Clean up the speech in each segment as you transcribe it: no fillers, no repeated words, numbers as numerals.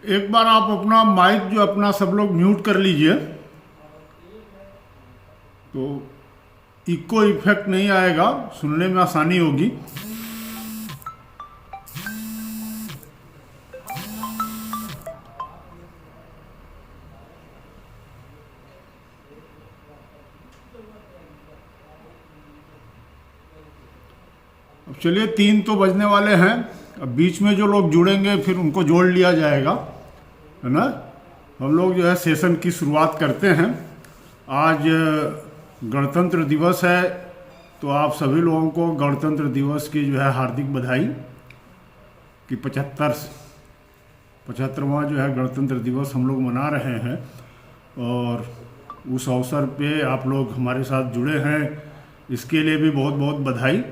एक बार आप अपना माइक जो अपना सब लोग म्यूट कर लीजिए, तो इको इफेक्ट नहीं आएगा, सुनने में आसानी होगी। अब चलिए 3 तो बजने वाले हैं। अब बीच में जो लोग जुड़ेंगे फिर उनको जोड़ लिया जाएगा, है ना। हम लोग जो है सेशन की शुरुआत करते हैं। आज गणतंत्र दिवस है, तो आप सभी लोगों को गणतंत्र दिवस की जो है हार्दिक बधाई कि 75वां जो है गणतंत्र दिवस हम लोग मना रहे हैं। और उस अवसर पे आप लोग हमारे साथ जुड़े हैं, इसके लिए भी बहुत बहुत बधाई।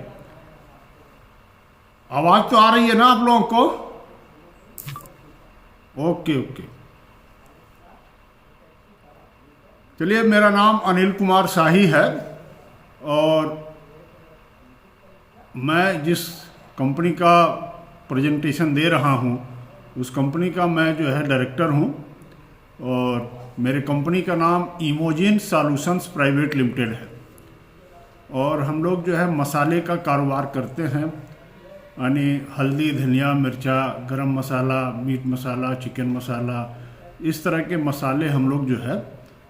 आवाज़ तो आ रही है ना आप लोगों को? Okay okay. चलिए, मेरा नाम अनिल कुमार शाही है और मैं जिस कंपनी का प्रेजेंटेशन दे रहा हूँ उस कंपनी का मैं जो है डायरेक्टर हूँ। और मेरे कंपनी का नाम इमोजिन सॉल्यूशंस प्राइवेट लिमिटेड है। और हम लोग जो है मसाले का कारोबार करते हैं, यानी हल्दी, धनिया, मिर्चा, गरम मसाला, मीट मसाला, चिकन मसाला, इस तरह के मसाले हम लोग जो है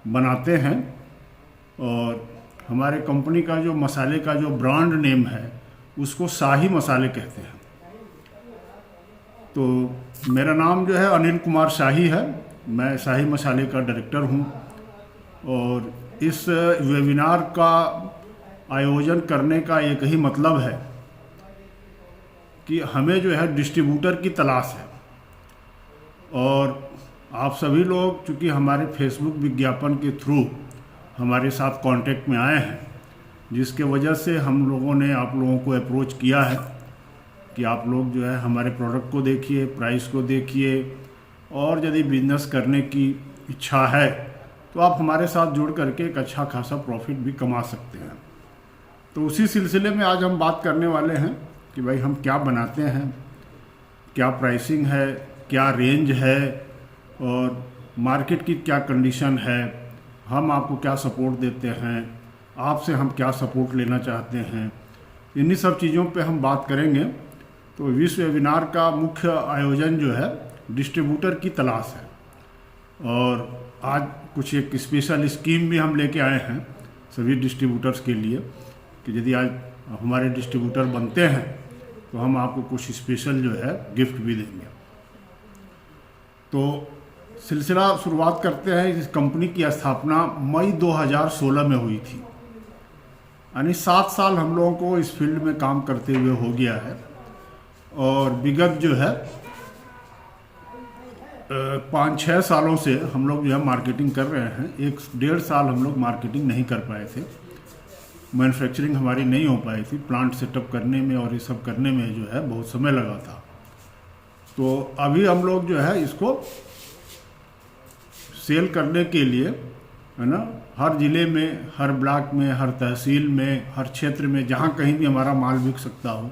बनाते हैं। और हमारे कंपनी का जो मसाले का जो ब्रांड नेम है उसको शाही मसाले कहते हैं। तो मेरा नाम जो है अनिल कुमार शाही है, मैं शाही मसाले का डायरेक्टर हूँ। और इस वेबिनार का आयोजन करने का एक ही मतलब है कि हमें जो है डिस्ट्रीब्यूटर की तलाश है। और आप सभी लोग चूँकि हमारे फेसबुक विज्ञापन के थ्रू हमारे साथ कांटेक्ट में आए हैं, जिसके वजह से हम लोगों ने आप लोगों को अप्रोच किया है कि आप लोग जो है हमारे प्रोडक्ट को देखिए, प्राइस को देखिए, और यदि बिजनेस करने की इच्छा है तो आप हमारे साथ जुड़ करके एक अच्छा खासा प्रॉफिट भी कमा सकते हैं। तो उसी सिलसिले में आज हम बात करने वाले हैं कि भाई हम क्या बनाते हैं, क्या प्राइसिंग है, क्या रेंज है और मार्केट की क्या कंडीशन है, हम आपको क्या सपोर्ट देते हैं, आपसे हम क्या सपोर्ट लेना चाहते हैं, इन्हीं सब चीज़ों पे हम बात करेंगे। तो इस वेबिनार का मुख्य आयोजन जो है डिस्ट्रीब्यूटर की तलाश है। और आज कुछ एक स्पेशल स्कीम भी हम लेके आए हैं सभी डिस्ट्रीब्यूटर्स के लिए कि यदि आज हमारे डिस्ट्रीब्यूटर बनते हैं तो हम आपको कुछ स्पेशल जो है गिफ्ट भी देंगे। तो सिलसिला शुरुआत करते हैं। इस कंपनी की स्थापना मई 2016 में हुई थी, यानी 7 साल हम लोगों को इस फील्ड में काम करते हुए हो गया है। और विगत जो है 5-6 सालों से हम लोग जो है मार्केटिंग कर रहे हैं। 1-1.5 साल हम लोग मार्केटिंग नहीं कर पाए थे, मैन्युफैक्चरिंग हमारी नहीं हो पाई थी, प्लांट सेटअप करने में और ये सब करने में जो है बहुत समय लगा था। तो अभी हम लोग जो है इसको सेल करने के लिए, है ना, हर ज़िले में, हर ब्लॉक में, हर तहसील में, हर क्षेत्र में जहाँ कहीं भी हमारा माल बिक सकता हो,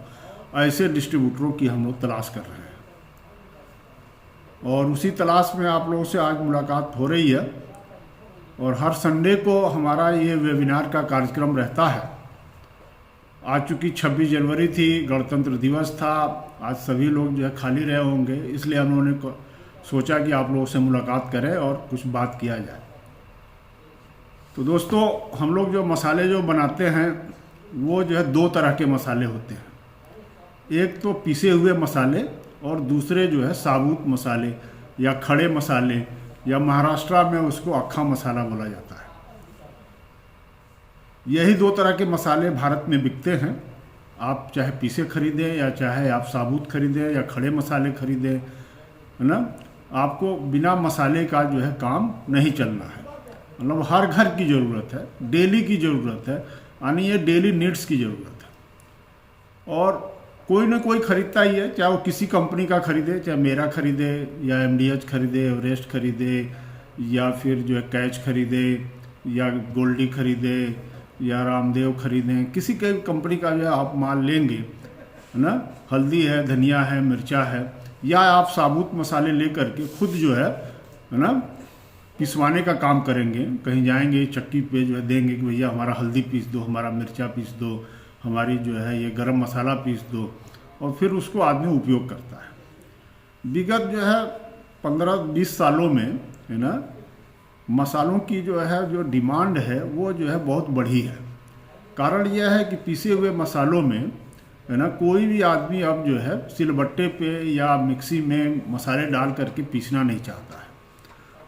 ऐसे डिस्ट्रीब्यूटरों की हम लोग तलाश कर रहे हैं। और उसी तलाश में आप लोगों से आज मुलाकात हो रही है। और हर संडे को हमारा ये वेबिनार का कार्यक्रम रहता है। आज चूँकि 26 जनवरी थी, गणतंत्र दिवस था, आज सभी लोग जो है खाली रहे होंगे, इसलिए हम लोगों ने सोचा कि आप लोगों से मुलाकात करें और कुछ बात किया जाए। तो दोस्तों, हम लोग जो मसाले जो बनाते हैं वो जो है 2 तरह के मसाले होते हैं। एक तो पिसे हुए मसाले और दूसरे जो है साबुत मसाले या खड़े मसाले, या महाराष्ट्र में उसको अक्खा मसाला बोला जाता है। यही 2 तरह के मसाले भारत में बिकते हैं। आप चाहे पीसे खरीदें या चाहे आप साबुत खरीदें या खड़े मसाले खरीदें, है ना, आपको बिना मसाले का जो है काम नहीं चलना है। मतलब हर घर की ज़रूरत है, डेली की ज़रूरत है, यानी ये डेली नीड्स की ज़रूरत है। और कोई ना कोई खरीदता ही है, चाहे वो किसी कंपनी का खरीदे, चाहे मेरा खरीदे या MDH खरीदे, एवरेस्ट खरीदे, या फिर जो है कैच खरीदे, या गोल्डी खरीदे, या रामदेव खरीदें, किसी के कंपनी का जो है आप माल लेंगे, है ना, हल्दी है, धनिया है, मिर्चा है, या आप साबुत मसाले ले करके खुद जो है ना पिसवाने का काम करेंगे। कहीं जाएंगे चक्की पे जो है देंगे कि भैया हमारा हल्दी पीस दो, हमारा मिर्चा पीस दो, हमारी जो है ये गरम मसाला पीस दो, और फिर उसको आदमी उपयोग करता है। विगत जो है 15-20 सालों में है ना मसालों की जो है जो डिमांड है वो जो है बहुत बढ़ी है। कारण यह है कि पीसे हुए मसालों में है ना कोई भी आदमी अब जो है सिलबट्टे पे या मिक्सी में मसाले डाल करके पीसना नहीं चाहता है।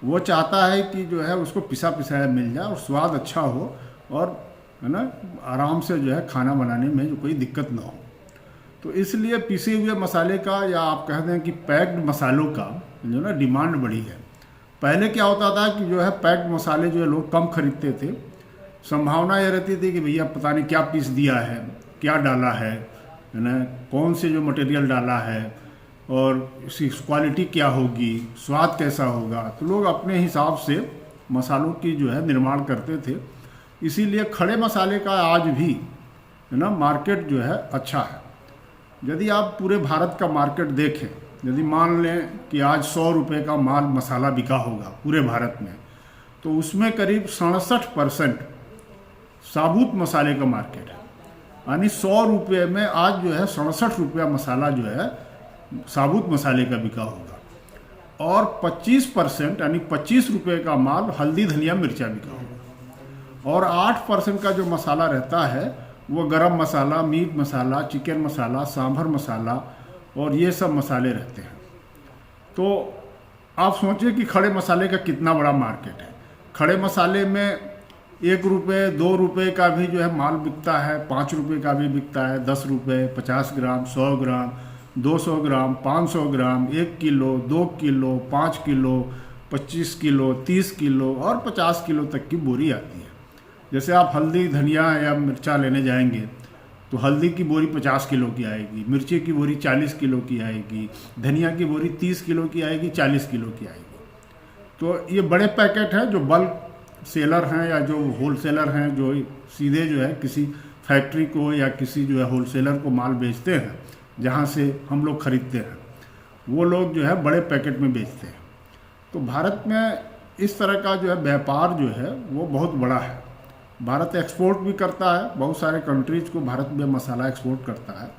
वो चाहता है कि जो है उसको पिसा पिसाया मिल जाए और स्वाद अच्छा हो, और है ना आराम से जो है खाना बनाने में जो कोई दिक्कत ना हो। तो इसलिए पिसे हुए मसाले का या आप कह दें कि पैक्ड मसालों का जो ना डिमांड बढ़ी है। पहले क्या होता था कि जो है पैक्ड मसाले जो है लोग कम खरीदते थे। संभावना ये रहती थी कि भैया पता नहीं क्या पीस दिया है, क्या डाला है ना, कौन से जो मटेरियल डाला है और इसकी क्वालिटी क्या होगी, स्वाद कैसा होगा। तो लोग अपने हिसाब से मसालों की जो है निर्माण करते थे। इसीलिए खड़े मसाले का आज भी है ना मार्केट जो है अच्छा है। यदि आप पूरे भारत का मार्केट देखें, यदि मान लें कि आज 100 रुपये का माल मसाला बिका होगा पूरे भारत में, तो उसमें करीब 67% साबुत मसाले का मार्केट है। यानी 100 रुपये में आज जो है 67 रुपया मसाला जो है साबुत मसाले का बिका होगा, और 25% यानी 25 रुपये का माल हल्दी धनिया मिर्चा बिका होगा, और 8% का जो मसाला रहता है वो गरम मसाला, मीट मसाला, चिकन मसाला, सांभर मसाला और ये सब मसाले रहते हैं। तो आप सोचिए कि खड़े मसाले का कितना बड़ा मार्केट है। खड़े मसाले में 1 रुपये 2 रुपये का भी जो है माल बिकता है, 5 रुपये का भी बिकता है, 10 रुपये, 50 ग्राम, 100 ग्राम, 200 ग्राम, 500 ग्राम, 1 kilo, 2 kilo, 5 kilo, 25 kilo, 30 kilo और 50 किलो तक की बोरी आती है। जैसे आप हल्दी धनिया या मिर्चा लेने जाएंगे तो हल्दी की बोरी 50 किलो की आएगी, मिर्ची की बोरी 40 किलो की आएगी, धनिया की बोरी 30 किलो की आएगी, 40 किलो की आएगी। तो ये बड़े पैकेट हैं जो बल्क सेलर हैं या जो होलसेलर हैं, जो सीधे जो है किसी फैक्ट्री को या किसी जो है होलसेलर को माल बेचते हैं, जहाँ से हम लोग खरीदते हैं, वो लोग जो है बड़े पैकेट में बेचते हैं। तो भारत में इस तरह का जो है व्यापार जो है वो बहुत बड़ा है। भारत एक्सपोर्ट भी करता है, बहुत सारे कंट्रीज को भारत में मसाला एक्सपोर्ट करता है।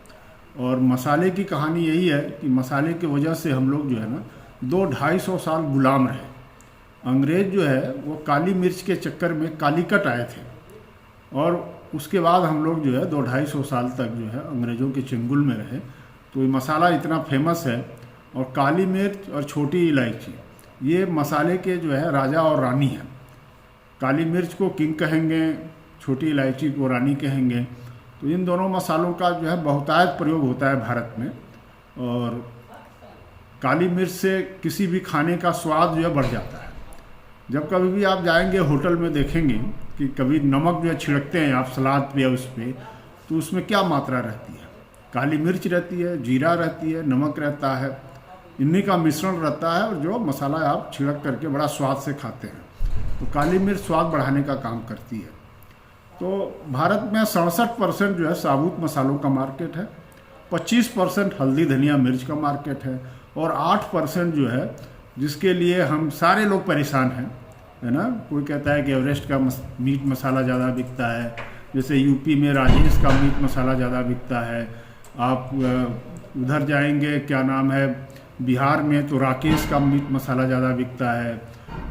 और मसाले की कहानी यही है कि मसाले की वजह से हम लोग जो है ना 200-250 साल गुलाम रहे। अंग्रेज जो है वो काली मिर्च के चक्कर में कालीकट आए थे, और उसके बाद हम लोग जो है 200-250 साल तक जो है अंग्रेज़ों के चंगुल में रहे। तो ये मसाला इतना फेमस है। और काली मिर्च और छोटी इलायची ये मसाले के जो है राजा और रानी हैं। काली मिर्च को किंग कहेंगे, छोटी इलायची को रानी कहेंगे। तो इन दोनों मसालों का जो है बहुतायत प्रयोग होता है भारत में। और काली मिर्च से किसी भी खाने का स्वाद जो है बढ़ जाता है। जब कभी भी आप जाएंगे होटल में देखेंगे कि कभी नमक जो है छिड़कते हैं आप सलाद पे या उस पर, तो उसमें क्या मात्रा रहती है? काली मिर्च रहती है, जीरा रहती है, नमक रहता है, इन्हीं का मिश्रण रहता है, और जो मसाला आप छिड़क करके बड़ा स्वाद से खाते हैं। तो काली मिर्च स्वाद बढ़ाने का काम करती है। तो भारत में 67% जो है साबुत मसालों का मार्केट है, 25% हल्दी धनिया मिर्च का मार्केट है, और 8% जो है जिसके लिए हम सारे लोग परेशान हैं, है ना। कोई कहता है कि एवरेस्ट का मीट मसाला ज़्यादा बिकता है, जैसे यूपी में राजेश का मीट मसाला ज़्यादा बिकता है। आप उधर जाएंगे, क्या नाम है, बिहार में तो राकेश का मीट मसाला ज़्यादा बिकता है।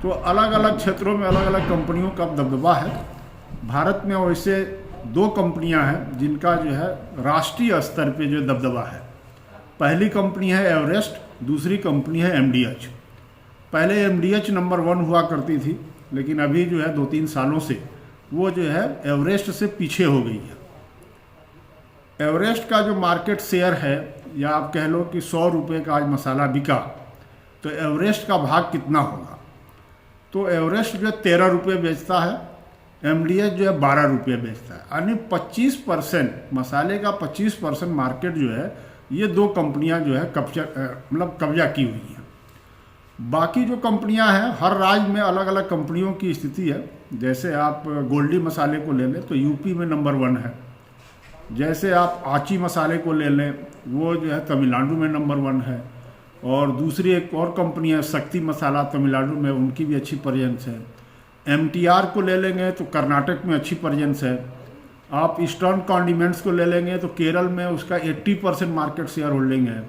तो अलग अलग क्षेत्रों में अलग अलग कंपनियों का दबदबा है। भारत में वैसे 2 कंपनियां हैं जिनका जो है राष्ट्रीय स्तर पे जो दबदबा है। पहली कंपनी है एवरेस्ट, दूसरी कंपनी है एमडीएच। पहले एमडीएच नंबर 1 हुआ करती थी, लेकिन अभी जो है 2-3 सालों से वो जो है एवरेस्ट से पीछे हो गई है। एवरेस्ट का जो मार्केट शेयर है, या आप कह लो कि 100 रुपये का आज मसाला बिका, तो एवरेस्ट का भाग कितना होगा? तो एवरेस्ट जो है 13 रुपये बेचता है, एमडीएच जो है 12 रुपये बेचता है। यानी 25% मसाले का 25% मार्केट जो है ये 2 कंपनियां जो है कब्जा की हुई हैं। बाकी जो कंपनियां हैं, हर राज्य में अलग अलग कंपनियों की स्थिति है। जैसे आप गोल्डी मसाले को ले लें तो यूपी में नंबर 1 है। जैसे आप आची मसाले को ले लें, वो जो है तमिलनाडु में नंबर 1 है। और दूसरी एक और कंपनी है शक्ति मसाला तमिलनाडु में, उनकी भी अच्छी प्रेजेंस है। MTR को ले लेंगे तो कर्नाटक में अच्छी प्रेजेंस है। आप ईस्टर्न कॉन्डिमेंट्स को ले लेंगे तो केरल में उसका 80% मार्केट शेयर होल्डिंग है।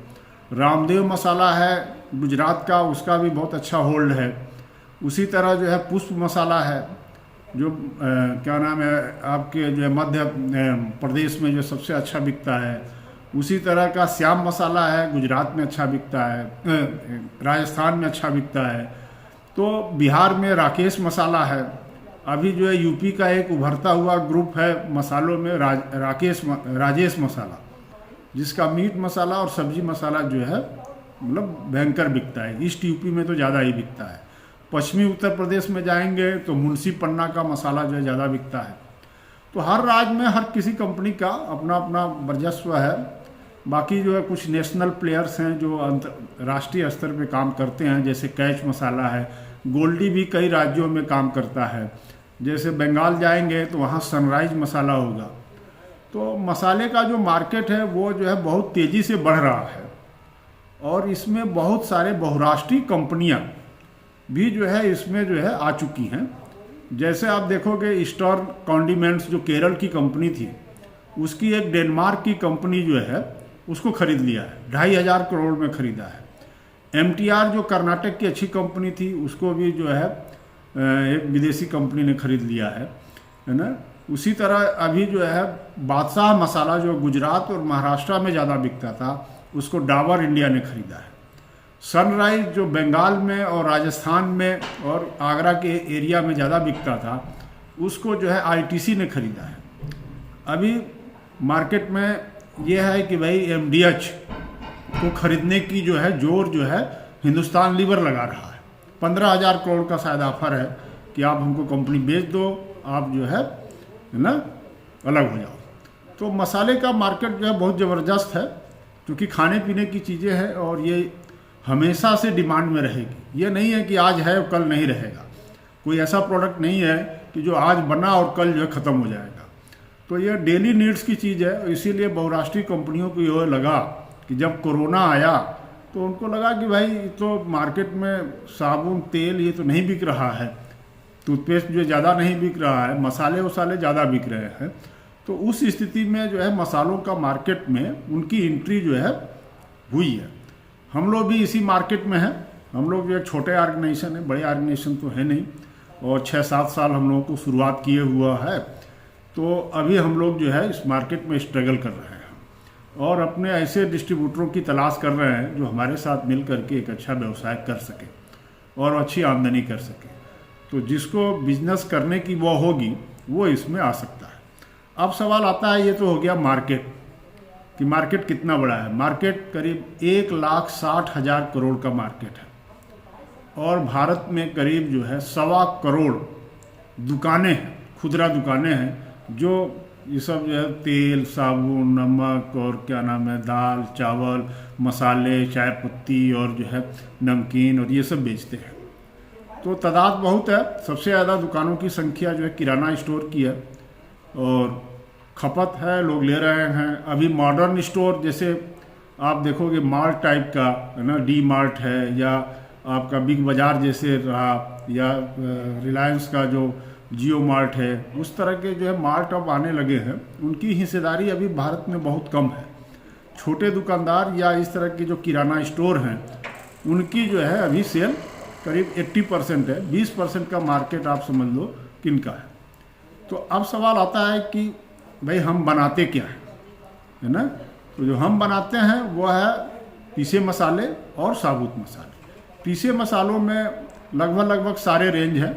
रामदेव मसाला है गुजरात का, उसका भी बहुत अच्छा होल्ड है। उसी तरह जो है पुष्प मसाला है जो क्या नाम है आपके जो है मध्य प्रदेश में जो सबसे अच्छा बिकता है। उसी तरह का श्याम मसाला है गुजरात में अच्छा बिकता है, राजस्थान में अच्छा बिकता है। तो बिहार में राकेश मसाला है। अभी जो है यूपी का एक उभरता हुआ ग्रुप है मसालों में राजेश मसाला, जिसका मीट मसाला और सब्जी मसाला जो है मतलब भयंकर बिकता है। ईस्ट यूपी में तो ज़्यादा ही बिकता है। पश्चिमी उत्तर प्रदेश में जाएंगे तो मुंशी पन्ना का मसाला जो है ज़्यादा बिकता है। तो हर राज्य में हर किसी कंपनी का अपना अपना वर्चस्व है। बाकी जो है कुछ नेशनल प्लेयर्स हैं जो अंतर्राष्ट्रीय स्तर पे काम करते हैं, जैसे कैच मसाला है। गोल्डी भी कई राज्यों में काम करता है। जैसे बंगाल जाएंगे तो वहाँ सनराइज मसाला होगा। तो मसाले का जो मार्केट है वो जो है बहुत तेज़ी से बढ़ रहा है और इसमें बहुत सारे बहुराष्ट्रीय कंपनियां भी जो है इसमें जो है आ चुकी हैं। जैसे आप देखोगे ईस्टर्न कॉन्डिमेंट्स जो केरल की कंपनी थी, उसकी एक डेनमार्क की कंपनी जो है उसको खरीद लिया है, 2,500 करोड़ में खरीदा है। MTR जो कर्नाटक की अच्छी कंपनी थी उसको भी जो है एक विदेशी कंपनी ने खरीद लिया है ना। उसी तरह अभी जो है बादशाह मसाला जो गुजरात और महाराष्ट्र में ज़्यादा बिकता था उसको डाबर इंडिया ने खरीदा है। सनराइज जो बंगाल में और राजस्थान में और आगरा के एरिया में ज़्यादा बिकता था उसको जो है ITC ने खरीदा है। अभी मार्केट में ये है कि भाई MDH को खरीदने की जो है जोर जो है हिंदुस्तान लीवर लगा रहा है। 15,000 करोड़ का शायद ऑफर है कि आप हमको कंपनी बेच दो, आप जो है ना अलग हो जाओ। तो मसाले का मार्केट जो है बहुत ज़बरदस्त है, क्योंकि खाने पीने की चीज़ें हैं और ये हमेशा से डिमांड में रहेगी। ये नहीं है कि आज है और कल नहीं रहेगा। कोई ऐसा प्रोडक्ट नहीं है कि जो आज बना और कल जो है ख़त्म हो जाएगा। तो ये डेली नीड्स की चीज़ है। इसीलिए बहुराष्ट्रीय कंपनियों को ये लगा कि जब कोरोना आया तो उनको लगा कि भाई तो मार्केट में साबुन तेल ये तो नहीं बिक रहा है, टूथपेस्ट जो ज़्यादा नहीं बिक रहा है, मसाले वसाले ज़्यादा बिक रहे हैं। तो उस स्थिति में जो है मसालों का मार्केट में उनकी एंट्री जो है हुई है। हम लोग भी इसी मार्केट में हैं। हम लोग जो एक छोटे ऑर्गेनाइजेशन है, बड़े ऑर्गेनाइजेशन तो है नहीं, और 6-7 साल हम लोगों को शुरुआत किए हुआ है। तो अभी हम लोग जो है इस मार्केट में स्ट्रगल कर रहे हैं और अपने ऐसे डिस्ट्रीब्यूटरों की तलाश कर रहे हैं जो हमारे साथ मिल करके एक अच्छा व्यवसाय कर सके और अच्छी आमदनी कर सके। तो जिसको बिजनेस करने की वो होगी वो इसमें आ सकता है। अब सवाल आता है, ये तो हो गया मार्केट कि मार्केट कितना बड़ा है। मार्केट करीब 1,60,000 करोड़ का मार्केट है और भारत में करीब जो है 1.25 करोड़ दुकानें हैं, खुदरा दुकानें हैं, जो ये सब जो है तेल, साबुन, नमक और क्या नाम है दाल, चावल, मसाले, चाय पत्ती और जो है नमकीन और ये सब बेचते हैं। तो तादाद बहुत है। सबसे ज़्यादा दुकानों की संख्या जो है किराना स्टोर की है और खपत है, लोग ले रहे हैं। अभी मॉडर्न स्टोर जैसे आप देखोगे मार्ट टाइप का है ना, डी मार्ट है या आपका बिग बाज़ार जैसे रहा या रिलायंस का जो जियो मार्ट है, उस तरह के जो है मार्ट अब आने लगे हैं। उनकी हिस्सेदारी अभी भारत में बहुत कम है। छोटे दुकानदार या इस तरह के जो किराना स्टोर हैं उनकी जो है अभी सेल करीब 80% है। 20% का मार्केट आप समझ लो किनका है। तो अब सवाल आता है कि भाई हम बनाते क्या हैं, है ना। तो जो हम बनाते हैं वो है पीसे मसाले और साबुत मसाले। पीसे मसालों में लगभग सारे रेंज हैं।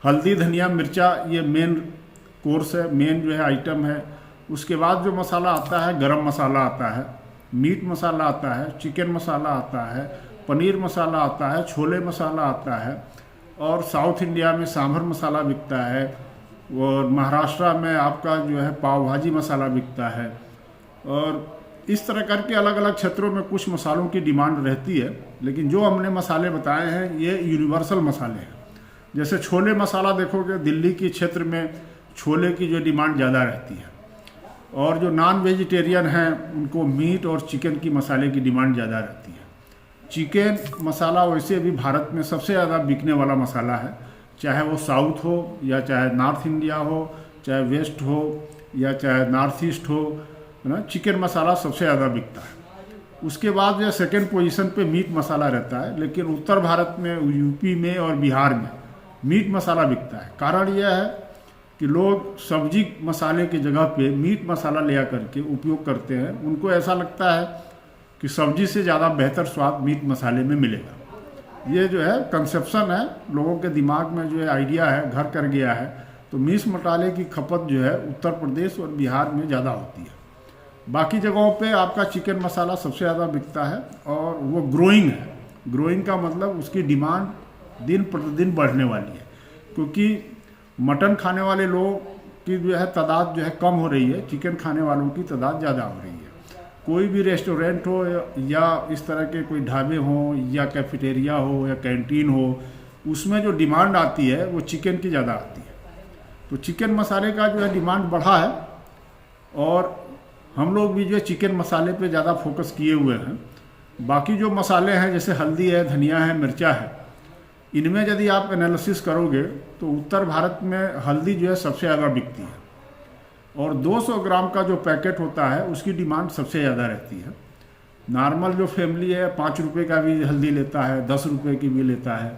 हल्दी, धनिया, मिर्चा ये मेन कोर्स है, मेन जो है आइटम है। उसके बाद जो मसाला आता है, गरम मसाला आता है, मीट मसाला आता है, चिकन मसाला आता है, पनीर मसाला आता है, छोले मसाला आता है और साउथ इंडिया में सांभर मसाला बिकता है और महाराष्ट्र में आपका जो है पाव भाजी मसाला बिकता है। और इस तरह करके अलग अलग क्षेत्रों में कुछ मसालों की डिमांड रहती है। लेकिन जो हमने मसाले बताए हैं ये यूनिवर्सल मसाले हैं। जैसे छोले मसाला देखोगे दिल्ली के क्षेत्र में छोले की जो डिमांड ज़्यादा रहती है और जो नॉन वेजिटेरियन हैं उनको मीट और चिकन की मसाले की डिमांड ज़्यादा रहती है। चिकन मसाला वैसे भी भारत में सबसे ज़्यादा बिकने वाला मसाला है, चाहे वो साउथ हो या चाहे नॉर्थ इंडिया हो, चाहे वेस्ट हो या चाहे नॉर्थ ईस्ट हो, है ना। चिकन मसाला सबसे ज़्यादा बिकता है। उसके बाद जो सेकंड पोजीशन पे मीट मसाला रहता है, लेकिन उत्तर भारत में यूपी में और बिहार में मीट मसाला बिकता है। कारण यह है कि लोग सब्जी मसाले की जगह पे मीट मसाला ले आकर के उपयोग करते हैं। उनको ऐसा लगता है कि सब्जी से ज़्यादा बेहतर स्वाद मीट मसाले में मिलेगा। ये जो है कंसेप्शन है, लोगों के दिमाग में जो है आइडिया है, घर कर गया है। तो मीट मसाले की खपत जो है उत्तर प्रदेश और बिहार में ज़्यादा होती है। बाकी जगहों पे आपका चिकन मसाला सबसे ज़्यादा बिकता है और वो ग्रोइंग है। ग्रोइंग का मतलब उसकी डिमांड दिन प्रतिदिन बढ़ने वाली है, क्योंकि मटन खाने वाले लोग की जो है तादाद जो है कम हो रही है, चिकन खाने वालों की तादाद ज़्यादा हो रही है। कोई भी रेस्टोरेंट हो या इस तरह के कोई ढाबे हों या कैफेटेरिया हो या कैंटीन हो, उसमें जो डिमांड आती है वो चिकन की ज़्यादा आती है। तो चिकन मसाले का जो है डिमांड बढ़ा है और हम लोग भी जो है चिकन मसाले पे ज़्यादा फोकस किए हुए हैं। बाकी जो मसाले हैं जैसे हल्दी है, धनिया है, मिर्चा है, इनमें यदि आप एनालिसिस करोगे तो उत्तर भारत में हल्दी जो है सबसे ज़्यादा बिकती है और 200 ग्राम का जो पैकेट होता है उसकी डिमांड सबसे ज़्यादा रहती है। नॉर्मल जो फैमिली है 5 रुपये का भी हल्दी लेता है, 10 रुपये की भी लेता है।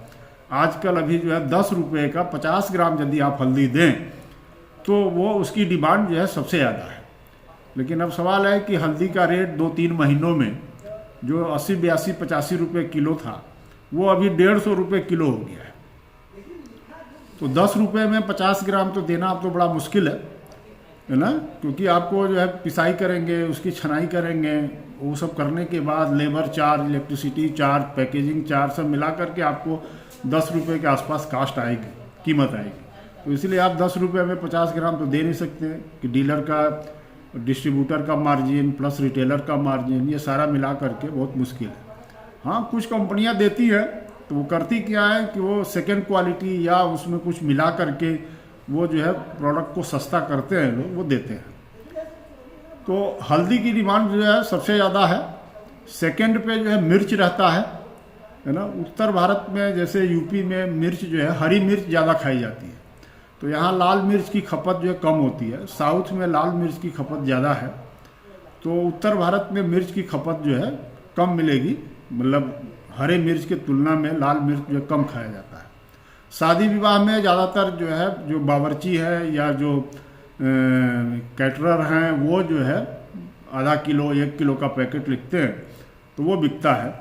आजकल अभी जो है 10 रुपये का 50 ग्राम यदि आप हल्दी दें तो वो उसकी डिमांड जो है सबसे ज़्यादा है। लेकिन अब सवाल है कि हल्दी का रेट 2-3 महीनों में जो 80, 82, 85 रुपये किलो था वो अभी 150 रुपये किलो हो गया है। तो 10 रुपये में 50 ग्राम तो देना अब तो बड़ा मुश्किल है ना, क्योंकि आपको जो है पिसाई करेंगे, उसकी छनाई करेंगे, वो सब करने के बाद labour charge, electricity charge, packaging charge सब मिला करके आपको 10 रुपये के आसपास कास्ट आएगी, कीमत आएगी। तो इसलिए आप 10 रुपये में 50 ग्राम तो दे नहीं सकते कि डीलर का, डिस्ट्रीब्यूटर का मार्जिन प्लस रिटेलर का मार्जिन, ये सारा मिला करके बहुत मुश्किल है। हाँ, कुछ कंपनियां देती है तो वो करती क्या है कि वो सेकेंड क्वालिटी या उसमें कुछ मिला करके वो जो है प्रोडक्ट को सस्ता करते हैं, लोग वो देते हैं। तो हल्दी की डिमांड जो है सबसे ज़्यादा है। सेकेंड पे जो है मिर्च रहता है ना। उत्तर भारत में जैसे यूपी में मिर्च जो है हरी मिर्च ज़्यादा खाई जाती है, तो यहाँ लाल मिर्च की खपत जो है कम होती है। साउथ में लाल मिर्च की खपत ज़्यादा है, तो उत्तर भारत में मिर्च की खपत जो है कम मिलेगी। मतलब हरे मिर्च के तुलना में लाल मिर्च जो कम खाया जाता है। शादी विवाह में ज़्यादातर जो है जो बावर्ची है या जो कैटरर हैं वो जो है आधा किलो 1 किलो का पैकेट लिखते हैं तो वो बिकता है।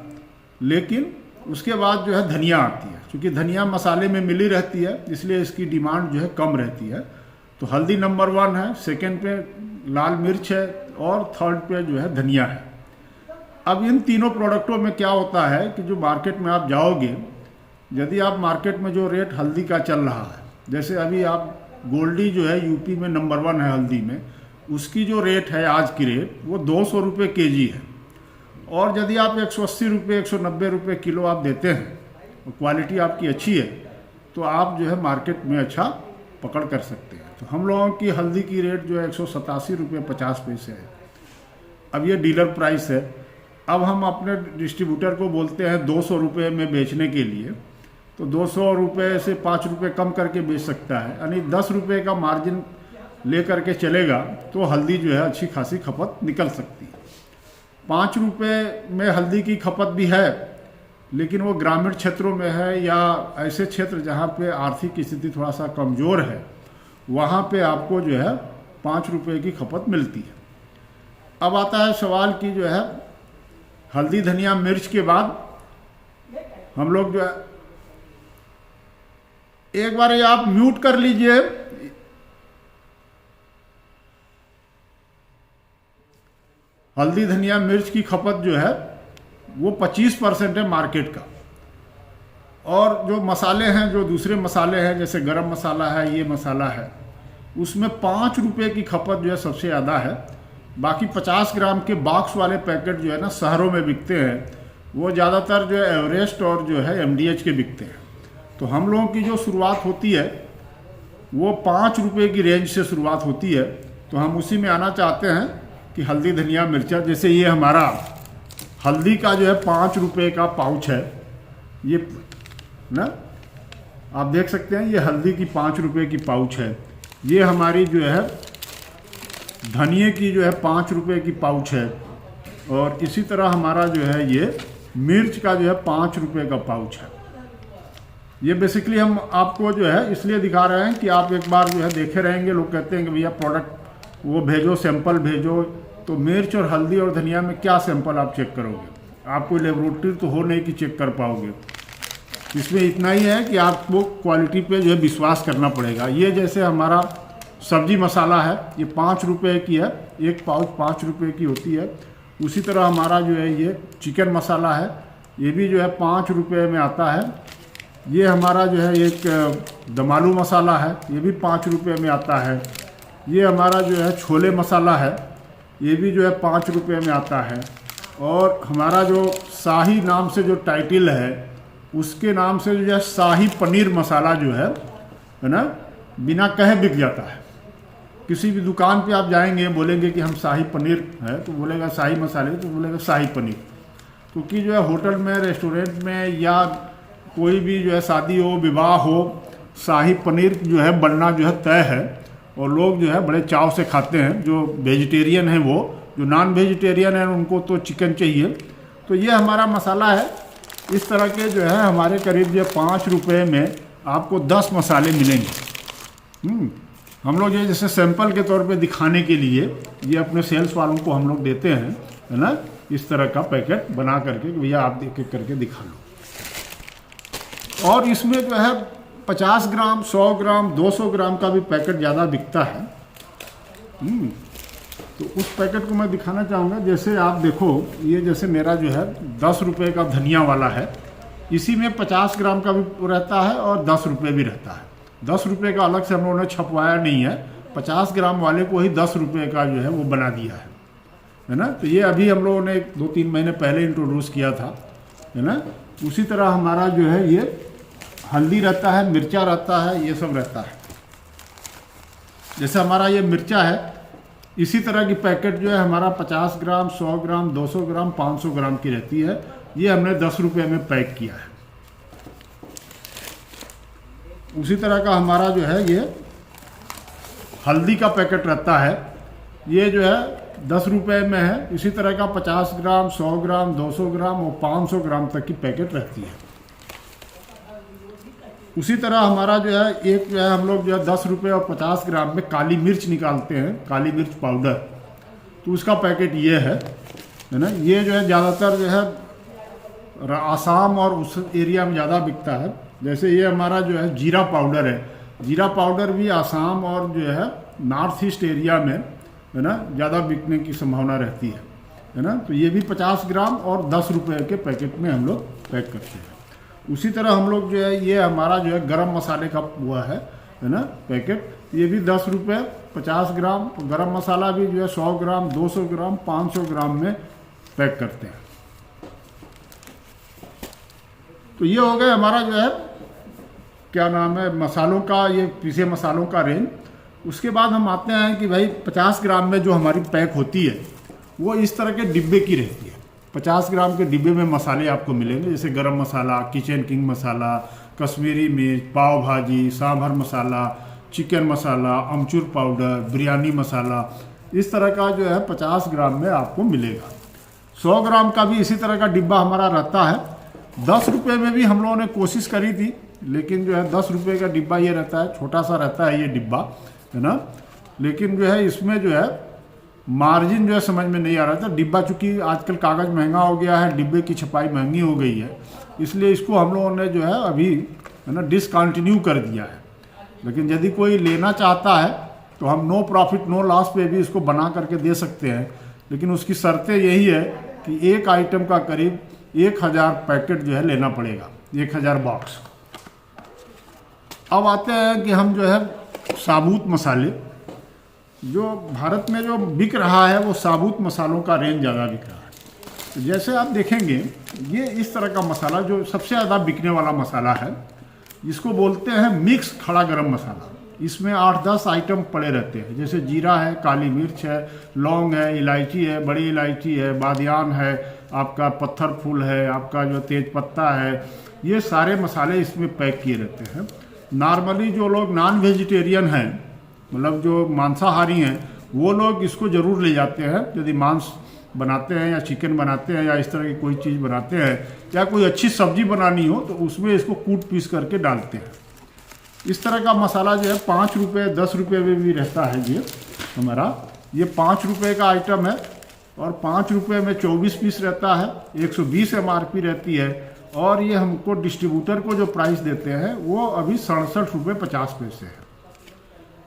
लेकिन उसके बाद जो है धनिया आती है, क्योंकि धनिया मसाले में मिली रहती है इसलिए इसकी डिमांड जो है कम रहती है। तो हल्दी नंबर 1 है, सेकंड पे लाल मिर्च है और थर्ड पे जो है धनिया है। अब इन तीनों प्रोडक्टों में क्या होता है कि जो मार्केट में आप जाओगे, यदि आप मार्केट में जो रेट हल्दी का चल रहा है, जैसे अभी आप गोल्डी जो है यूपी में नंबर 1 है हल्दी में, उसकी जो रेट है आज की रेट वो 200 रुपये केजी है। और यदि आप 180 रुपये 190 रुपये किलो आप देते हैं और क्वालिटी आपकी अच्छी है तो आप जो है मार्केट में अच्छा पकड़ कर सकते हैं। तो हम लोगों की हल्दी की रेट जो है 187 रुपये 50 पैसे है। अब ये डीलर प्राइस है। अब हम अपने डिस्ट्रीब्यूटर को बोलते हैं 200 रुपये में बेचने के लिए, तो 200 रुपये से 5 रुपये कम करके बेच सकता है, यानी 10 रुपये का मार्जिन ले करके चलेगा तो हल्दी जो है अच्छी खासी खपत निकल सकती है। 5 रुपये में हल्दी की खपत भी है, लेकिन वो ग्रामीण क्षेत्रों में है या ऐसे क्षेत्र जहाँ पे आर्थिक स्थिति थोड़ा सा कमज़ोर है, वहाँ पे आपको जो है 5 रुपये की खपत मिलती है। अब आता है सवाल कि जो है हल्दी धनिया मिर्च के बाद हम लोग जो है, एक बार ये आप म्यूट कर लीजिए। हल्दी धनिया मिर्च की खपत जो है वो 25% है मार्केट का। और जो मसाले हैं, जो दूसरे मसाले हैं जैसे गरम मसाला है, ये मसाला है, उसमें 5 रुपये की खपत जो है सबसे ज़्यादा है। बाकी 50 ग्राम के बॉक्स वाले पैकेट जो है ना शहरों में बिकते हैं, वो ज़्यादातर जो है एवरेस्ट और जो है MDH के बिकते हैं। तो हम लोगों की जो शुरुआत होती है वो 5 रुपये की रेंज से शुरुआत होती है। तो हम उसी में आना चाहते हैं कि हल्दी धनिया मिर्चा, जैसे ये हमारा हल्दी का जो है 5 रुपये का पाउच है ये ना, आप देख सकते हैं ये हल्दी की 5 रुपये की पाउच है। ये हमारी जो है धनिए की जो है 5 रुपये की पाउच है। और इसी तरह हमारा जो है ये मिर्च का जो है 5 रुपये का पाउच है। ये बेसिकली हम आपको जो है इसलिए दिखा रहे हैं कि आप एक बार जो है देखे रहेंगे, लोग कहते हैं कि भैया प्रोडक्ट वो भेजो, सैंपल भेजो। तो मिर्च और हल्दी और धनिया में क्या सैंपल आप चेक करोगे? आप कोई लेबोरेटरी तो हो नहीं कि चेक कर पाओगे। इसमें इतना ही है कि आपको क्वालिटी पे जो है विश्वास करना पड़ेगा। ये जैसे हमारा सब्जी मसाला है, ये 5 रुपये की है, एक पाउच 5 रुपये की होती है। उसी तरह हमारा जो है ये चिकन मसाला है, ये भी जो है 5 रुपये में आता है। ये हमारा जो है एक दमालू मसाला है, ये भी 5 रुपये में आता है। ये हमारा जो है छोले मसाला है, ये भी जो है 5 रुपये में आता है। और हमारा जो शाही नाम से जो टाइटल है, उसके नाम से जो है शाही पनीर मसाला जो है ना, बिना कहे बिक जाता है। किसी भी दुकान पे आप जाएंगे, बोलेंगे कि हम शाही पनीर है, तो बोलेगा शाही मसाले, तो बोलेगा शाही पनीर। क्योंकि जो है होटल में, रेस्टोरेंट में या कोई भी जो है शादी हो, विवाह हो, शाही पनीर जो है बनना जो है तय है। और लोग जो है बड़े चाव से खाते हैं। जो वेजिटेरियन हैं वो, जो नॉन वेजिटेरियन हैं उनको तो चिकन चाहिए। तो ये हमारा मसाला है। इस तरह के जो है हमारे करीब जो 5 रुपये में आपको 10 मसाले मिलेंगे। हम लोग ये जैसे सैंपल के तौर पे दिखाने के लिए ये अपने सेल्स वालों को हम लोग देते हैं, है ना, इस तरह का पैकेट बना करके, भैया आप देख करके दिखा लो। और इसमें जो है 50 ग्राम, 100 ग्राम, 200 ग्राम का भी पैकेट ज़्यादा बिकता है। तो उस पैकेट को मैं दिखाना चाहूँगा। जैसे आप देखो, ये जैसे मेरा जो है 10 रुपये का धनिया वाला है, इसी में 50 ग्राम का भी रहता है और 10 रुपये भी रहता है। 10 रुपये का अलग से हम लोगों ने छपवाया नहीं है, 50 ग्राम वाले को ही 10 रुपये का जो है वो बना दिया है ना। तो ये अभी हम लोगों ने 2-3 महीने पहले इंट्रोड्यूस किया था, है ना। उसी तरह हमारा जो है ये हल्दी रहता है, मिर्चा रहता है, ये सब रहता है। जैसे हमारा ये मिर्चा है, इसी तरह की पैकेट जो है हमारा 50 ग्राम, 100 ग्राम, 200 ग्राम, 500 ग्राम की रहती है। ये हमने 10 रुपये में पैक किया है। उसी तरह का हमारा जो है ये हल्दी का पैकेट रहता है, ये जो है 10 रुपये में है। इसी तरह का 50 ग्राम, 100 ग्राम, 200 ग्राम और 500 ग्राम तक की पैकेट रहती है। उसी तरह हमारा जो है एक जो है हम लोग जो है 10 रुपये और 50 ग्राम में काली मिर्च निकालते हैं, काली मिर्च पाउडर। तो उसका पैकेट ये है ना। ये जो है ज़्यादातर जो है आसाम और उस एरिया में ज़्यादा बिकता है। जैसे ये हमारा जो है जीरा पाउडर है, जीरा पाउडर भी आसाम और जो है नॉर्थ ईस्ट एरिया में, है ना, ज़्यादा बिकने की संभावना रहती है ना। तो ये भी 50 ग्राम और 10 रुपये के पैकेट में हम लोग पैक करते हैं। उसी तरह हम लोग जो है ये हमारा जो है गरम मसाले का हुआ है ना पैकेट, ये भी 10 रुपये 50 ग्राम। गरम मसाला भी जो है 100 ग्राम, 200 ग्राम, 500 ग्राम में पैक करते हैं। तो ये हो गया हमारा जो है क्या नाम है मसालों का, ये पीसे मसालों का रेंज। उसके बाद हम आते हैं कि भाई 50 ग्राम में जो हमारी पैक होती है वो इस तरह के डिब्बे की रहती है। 50 ग्राम के डिब्बे में मसाले आपको मिलेंगे, जैसे गरम मसाला, किचन किंग मसाला, कश्मीरी मिर्च, पाव भाजी, सांभर मसाला, चिकन मसाला, अमचूर पाउडर, बिरयानी मसाला, इस तरह का जो है 50 ग्राम में आपको मिलेगा। 100 ग्राम का भी इसी तरह का डिब्बा हमारा रहता है। 10 रुपये में भी हम लोगों ने कोशिश करी थी, लेकिन जो है 10 रुपये का डिब्बा ये रहता है, छोटा सा रहता है ये डिब्बा, है ना। लेकिन जो है इसमें जो है मार्जिन जो है समझ में नहीं आ रहा था। डिब्बा चूँकि आजकल कागज़ महंगा हो गया है, डिब्बे की छपाई महंगी हो गई है, इसलिए इसको हम लोगों ने जो है अभी, है ना, डिसकंटिन्यू कर दिया है। लेकिन यदि कोई लेना चाहता है तो हम नो प्रॉफिट नो लॉस पे भी इसको बना करके दे सकते हैं। लेकिन उसकी शर्तें यही है कि एक आइटम का करीब 1000 पैकेट जो है लेना पड़ेगा, 1000 बॉक्स। अब आते हैं कि हम जो है साबुत मसाले, जो भारत में जो बिक रहा है वो साबुत मसालों का रेंज ज़्यादा बिक रहा है। तो जैसे आप देखेंगे ये इस तरह का मसाला जो सबसे ज़्यादा बिकने वाला मसाला है, इसको बोलते हैं मिक्स खड़ा गरम मसाला। इसमें 8-10 आइटम पड़े रहते हैं, जैसे जीरा है, काली मिर्च है, लौंग है, इलायची है, बड़ी इलायची है, बादियान है, आपका पत्थर फूल है, आपका जो तेज पत्ता है, ये सारे मसाले इसमें पैक किए रहते हैं। नॉर्मली जो लोग नॉन वेजिटेरियन हैं, मतलब जो मांसाहारी हैं, वो लोग इसको ज़रूर ले जाते हैं। यदि मांस बनाते हैं या चिकन बनाते हैं या इस तरह की कोई चीज़ बनाते हैं या कोई अच्छी सब्जी बनानी हो तो उसमें इसको कूट पीस करके डालते हैं। इस तरह का मसाला जो है 5 रुपये 10 रुपये में भी रहता है। ये हमारा ये 5 रुपये का आइटम है और 5 रुपये में 24 पीस रहता है, 120 MRP रहती है। और ये हमको डिस्ट्रीब्यूटर को जो प्राइस देते हैं वो अभी 67 रुपये 50 पैसे है,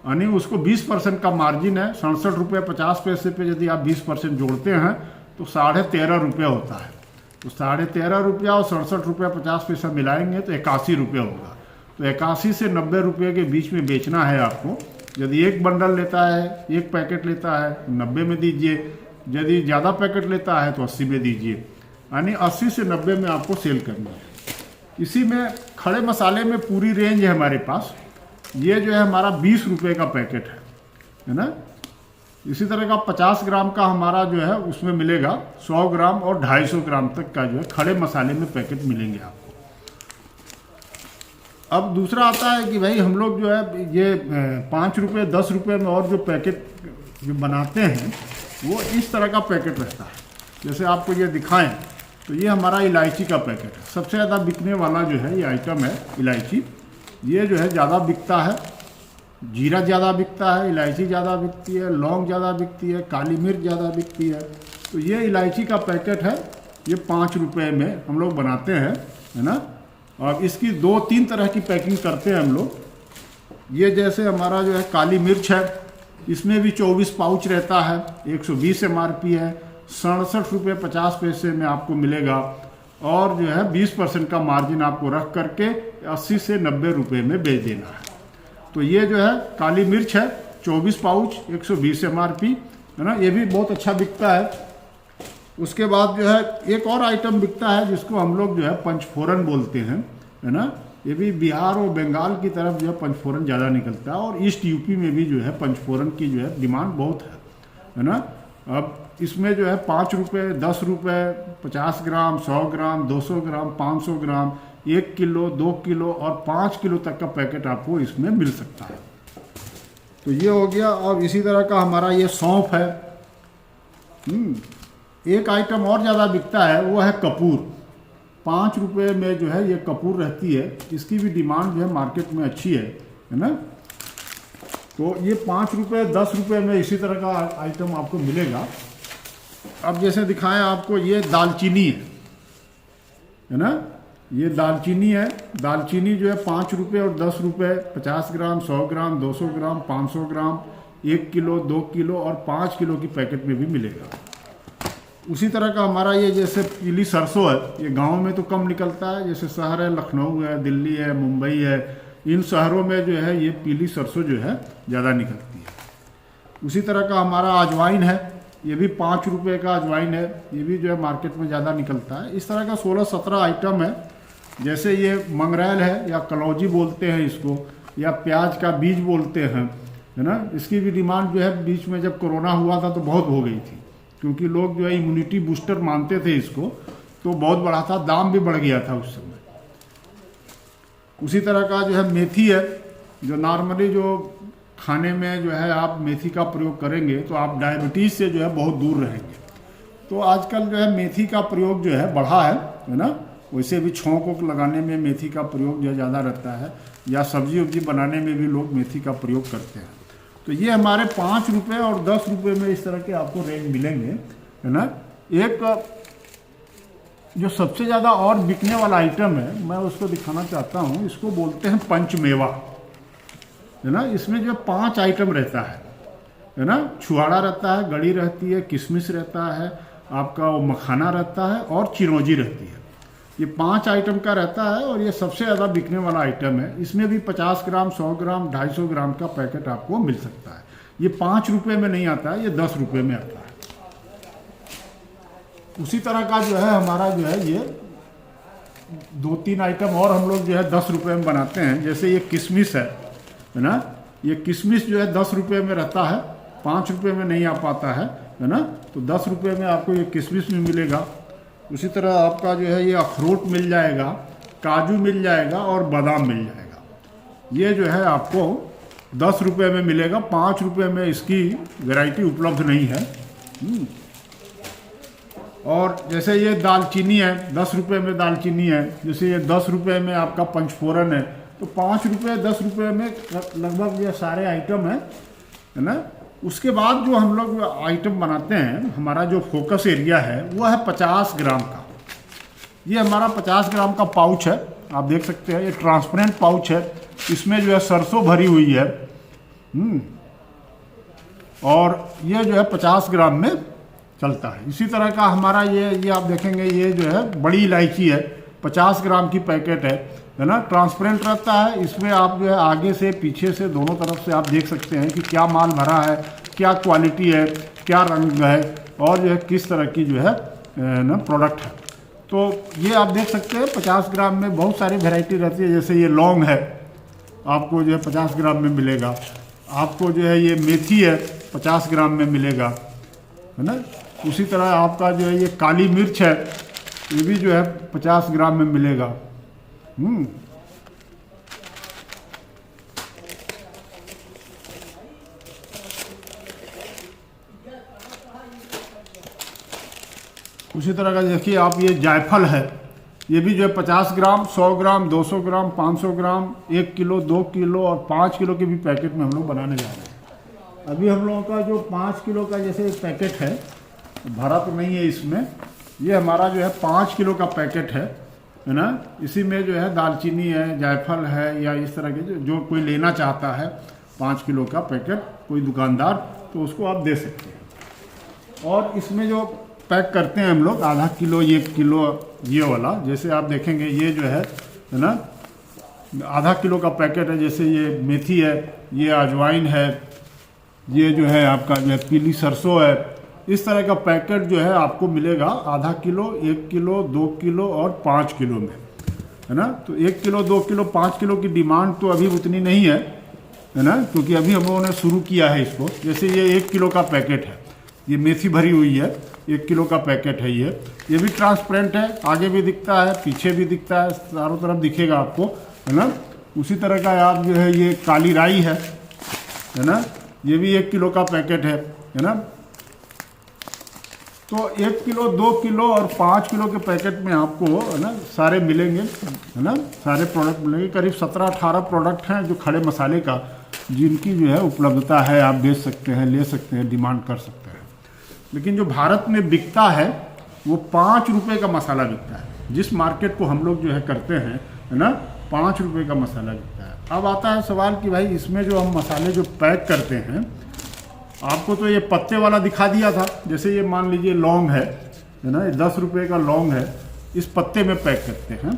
यानी उसको 20% का मार्जिन है। 67 रुपये 50 पैसे पे यदि आप 20% जोड़ते हैं तो 13.5 रुपये होता है। तो 13.5 रुपया और 67 रुपये 50 पैसा मिलाएंगे तो 81 रुपये होगा। तो 81 से 90 रुपये के बीच में बेचना है आपको। यदि एक बंडल लेता है, एक पैकेट लेता है, 90 में दीजिए। यदि ज़्यादा पैकेट लेता है तो 80 में दीजिए, यानी 80 से 90 में आपको सेल करना है। इसी में खड़े मसाले में पूरी रेंज है हमारे पास। ये जो है हमारा 20 रुपये का पैकेट है ना। इसी तरह का 50 ग्राम का हमारा जो है उसमें मिलेगा, 100 ग्राम और 250 ग्राम तक का जो है खड़े मसाले में पैकेट मिलेंगे आपको। अब दूसरा आता है कि भाई हम लोग जो है ये 5 रुपये 10 रुपये में और जो पैकेट जो बनाते हैं वो इस तरह का पैकेट रहता है। जैसे आपको ये दिखाएं तो ये हमारा इलायची का पैकेट है। सबसे ज़्यादा बिकने वाला जो है ये आइटम है इलायची। ये जो है ज़्यादा बिकता है। जीरा ज़्यादा बिकता है, इलायची ज़्यादा बिकती है, लौंग ज़्यादा बिकती है, काली मिर्च ज़्यादा बिकती है। तो ये इलायची का पैकेट है, ये 5 रुपये में हम लोग बनाते हैं, है ना। और इसकी 2-3 तरह की पैकिंग करते हैं हम लोग। ये जैसे हमारा जो है काली मिर्च है, इसमें भी 24 पाउच रहता है, 120 MRP है, 67 रुपये 50 पैसे में आपको मिलेगा। और जो है 20% का मार्जिन आपको रख करके 80 से 90 रुपये में बेच देना है। तो ये जो है काली मिर्च है, 24 पाउच, 120 MRP, है ना। ये भी बहुत अच्छा बिकता है। उसके बाद जो है एक और आइटम बिकता है जिसको हम लोग जो है पंचफोरन बोलते हैं, है ना। ये भी बिहार और बंगाल की तरफ जो है पंचफोरन ज़्यादा निकलता है और ईस्ट यूपी में भी जो है पंचफोरन की जो है डिमांड बहुत है ना। अब इसमें जो है 5 रुपये 10 रुपये 50 ग्राम 100 ग्राम 200 ग्राम 500 ग्राम 1 किलो 2 किलो और 5 किलो तक का पैकेट आपको इसमें मिल सकता है। तो ये हो गया। अब इसी तरह का हमारा ये सौंफ है। एक आइटम और ज़्यादा बिकता है वो है कपूर। 5 रुपये में जो है ये कपूर रहती है। इसकी भी डिमांड जो है मार्केट में अच्छी है ना। तो ये 5 रुपये 10 रुपये में इसी तरह का आइटम आपको मिलेगा। अब जैसे दिखाएं आपको, ये दालचीनी है ना। ये दालचीनी है। दालचीनी जो है 5 रुपये और 10 रुपये 50 ग्राम 100 ग्राम 200 ग्राम 500 ग्राम 1 किलो 2 किलो और 5 किलो की पैकेट में भी मिलेगा। उसी तरह का हमारा ये जैसे पीली सरसों है, ये गांव में तो कम निकलता है। जैसे शहर है, लखनऊ है, दिल्ली है, मुंबई है, इन शहरों में जो है ये पीली सरसों जो है ज़्यादा निकलती है। उसी तरह का हमारा अजवाइन है, ये भी 5 रुपये का अजवाइन है। ये भी जो है मार्केट में ज़्यादा निकलता है। इस तरह का 16-17 आइटम है। जैसे ये मंगरेल है या कलौजी बोलते हैं इसको, या प्याज का बीज बोलते हैं, है ना। इसकी भी डिमांड जो है बीच में जब कोरोना हुआ था तो बहुत हो गई थी, क्योंकि लोग जो है इम्यूनिटी बूस्टर मानते थे इसको, तो बहुत बढ़ा था, दाम भी बढ़ गया था उस समय। उसी तरह का जो है मेथी है, जो नॉर्मली जो खाने में जो है आप मेथी का प्रयोग करेंगे तो आप डायबिटीज़ से जो है बहुत दूर रहेंगे। तो आजकल जो है मेथी का प्रयोग जो है बढ़ा है ना। वैसे भी छौंक को लगाने में मेथी का प्रयोग जो है ज़्यादा रहता है, या सब्जी वब्जी बनाने में भी लोग मेथी का प्रयोग करते हैं। तो ये हमारे 5 रुपये और 10 रुपये में इस तरह के आपको रेंज मिलेंगे, है ना। एक जो सबसे ज़्यादा और बिकने वाला आइटम है, मैं उसको दिखाना चाहता हूँ। इसको बोलते हैं पंचमेवा, है ना। इसमें जो 5 आइटम रहता है ना। छुहाड़ा रहता है, गड़ी रहती है, किशमिश रहता है, आपका वो मखाना रहता है और चिरौंजी रहती है। ये 5 आइटम का रहता है और ये सबसे ज़्यादा बिकने वाला आइटम है। इसमें भी 50 ग्राम 100 ग्राम 250 ग्राम का पैकेट आपको मिल सकता है। ये 5 रुपये में नहीं आता है, ये 10 रुपये में आता है। उसी तरह का जो है हमारा जो है ये 2-3 आइटम और हम लोग जो है 10 रुपये में बनाते हैं। जैसे ये किशमिश है ना। ये किशमिश जो है 10 रुपये में रहता है, 5 रुपये में नहीं आ पाता है ना। तो 10 रुपये में आपको ये किशमिश भी मिलेगा। उसी तरह आपका जो है ये अखरोट मिल जाएगा, काजू मिल जाएगा और बादाम मिल जाएगा। ये जो है आपको 10 रुपये में मिलेगा, 5 रुपये में इसकी वैरायटी उपलब्ध नहीं है। और जैसे ये दालचीनी है, 10 रुपये में दालचीनी है। जैसे ये 10 रुपये में आपका पंचफोरन है, तो 5 रुपये 10 रुपये में लगभग ये सारे आइटम है ना। उसके बाद जो हम लोग आइटम बनाते हैं, हमारा जो फोकस एरिया है वो है 50 ग्राम का। ये हमारा 50 ग्राम का पाउच है, आप देख सकते हैं। ये ट्रांसपेरेंट पाउच है, इसमें जो है सरसों भरी हुई है। और ये जो है 50 ग्राम में चलता है। इसी तरह का हमारा ये आप देखेंगे, ये जो है बड़ी इलायची है, 50 ग्राम की पैकेट है ना। ट्रांसपेरेंट रहता है, इसमें आप जो है आगे से पीछे से दोनों तरफ से आप देख सकते हैं कि क्या माल भरा है, क्या क्वालिटी है, क्या रंग है, और जो है किस तरह की जो है ना प्रोडक्ट है। तो ये आप देख सकते हैं 50 ग्राम में बहुत सारी वैरायटी रहती है। जैसे ये लौंग है, आपको जो है 50 ग्राम में मिलेगा। आपको जो है ये मेथी है, 50 ग्राम में मिलेगा, है ना। उसी तरह आपका जो है ये काली मिर्च है, ये भी जो है 50 ग्राम में मिलेगा। उसी तरह का देखिए आप, ये जायफल है, ये भी जो है 50 ग्राम, 100 ग्राम, 200 ग्राम, 500 ग्राम, 1 किलो, 2 किलो और 5 किलो के भी पैकेट में हम लोग बनाने जा रहे हैं। अभी हम लोगों का जो 5 किलो का जैसे एक पैकेट है, भरा तो नहीं है इसमें, ये हमारा जो है 5 किलो का पैकेट है ना। इसी में जो है दालचीनी है, जायफल है, या इस तरह के जो कोई लेना चाहता है 5 किलो का पैकेट कोई दुकानदार, तो उसको आप दे सकते हैं। और इसमें जो पैक करते हैं हम लोग आधा किलो, 1 किलो, ये वाला जैसे आप देखेंगे ये जो है ना आधा किलो का पैकेट है। जैसे ये मेथी है, ये अजवाइन है, ये जो है आपका जो है पीली सरसों है। इस तरह का पैकेट जो है आपको मिलेगा आधा किलो, 1 किलो, 2 किलो और 5 किलो में, है ना। तो 1 किलो, 2 किलो, 5 किलो की डिमांड तो अभी उतनी नहीं है ना, क्योंकि अभी हम लोगों ने शुरू किया है इसको। जैसे ये 1 किलो का पैकेट है, ये मेथी भरी हुई है, 1 किलो का पैकेट है। ये भी ट्रांसपेरेंट है, आगे भी दिखता है, पीछे भी दिखता है, चारों तरफ दिखेगा आपको, है ना। उसी तरह का आप जो है ये काली राई है ना, ये भी 1 किलो का पैकेट है ना। तो 1 किलो, 2 किलो और 5 किलो के पैकेट में आपको है ना सारे मिलेंगे, है ना। सारे प्रोडक्ट मिलेंगे। करीब 17-18 प्रोडक्ट हैं जो खड़े मसाले का, जिनकी जो है उपलब्धता है, आप बेच सकते हैं, ले सकते हैं, डिमांड कर सकते हैं। लेकिन जो भारत में बिकता है वो 5 रुपये का मसाला बिकता है। जिस मार्केट को हम लोग जो है करते हैं, है ना, 5 रुपये का मसाला बिकता है। अब आता है सवाल कि भाई इसमें जो हम मसाले जो पैक करते हैं, आपको तो ये पत्ते वाला दिखा दिया था। जैसे ये मान लीजिए लौंग है ना, ये 10 रुपये का लौंग है, इस पत्ते में पैक करते हैं,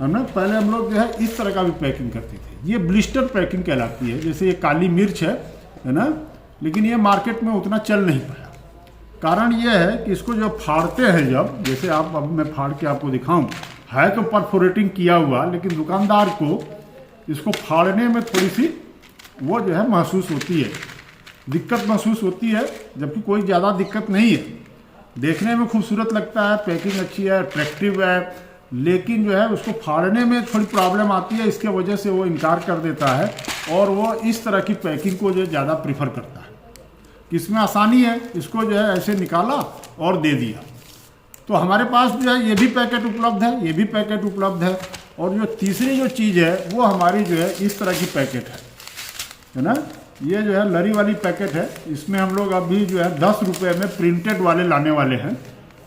है ना। पहले हम लोग जो है इस तरह का भी पैकिंग करते थे, ये ब्लिस्टर पैकिंग कहलाती है। जैसे ये काली मिर्च है ना, लेकिन ये मार्केट में उतना चल नहीं पाया। कारण ये है कि इसको जब फाड़ते हैं, जब जैसे आप, अब मैं फाड़ के आपको दिखाऊं, है तो परफोरेटिंग किया हुआ, लेकिन दुकानदार को इसको फाड़ने में थोड़ी सी वो जो है महसूस होती है, दिक्कत महसूस होती है। जबकि कोई ज़्यादा दिक्कत नहीं है, देखने में खूबसूरत लगता है, पैकिंग अच्छी है, अट्रैक्टिव है, लेकिन जो है उसको फाड़ने में थोड़ी प्रॉब्लम आती है। इसके वजह से वो इनकार कर देता है और वो इस तरह की पैकिंग को जो ज़्यादा प्रीफर करता है। इसमें आसानी है, इसको जो है ऐसे निकाला और दे दिया। तो हमारे पास जो है ये भी पैकेट उपलब्ध है, ये भी पैकेट उपलब्ध है। और जो तीसरी जो चीज़ है वो हमारी जो है इस तरह की पैकेट है ना। ये जो है लरी वाली पैकेट है। इसमें हम लोग अभी जो है 10 रुपये में प्रिंटेड वाले लाने वाले हैं,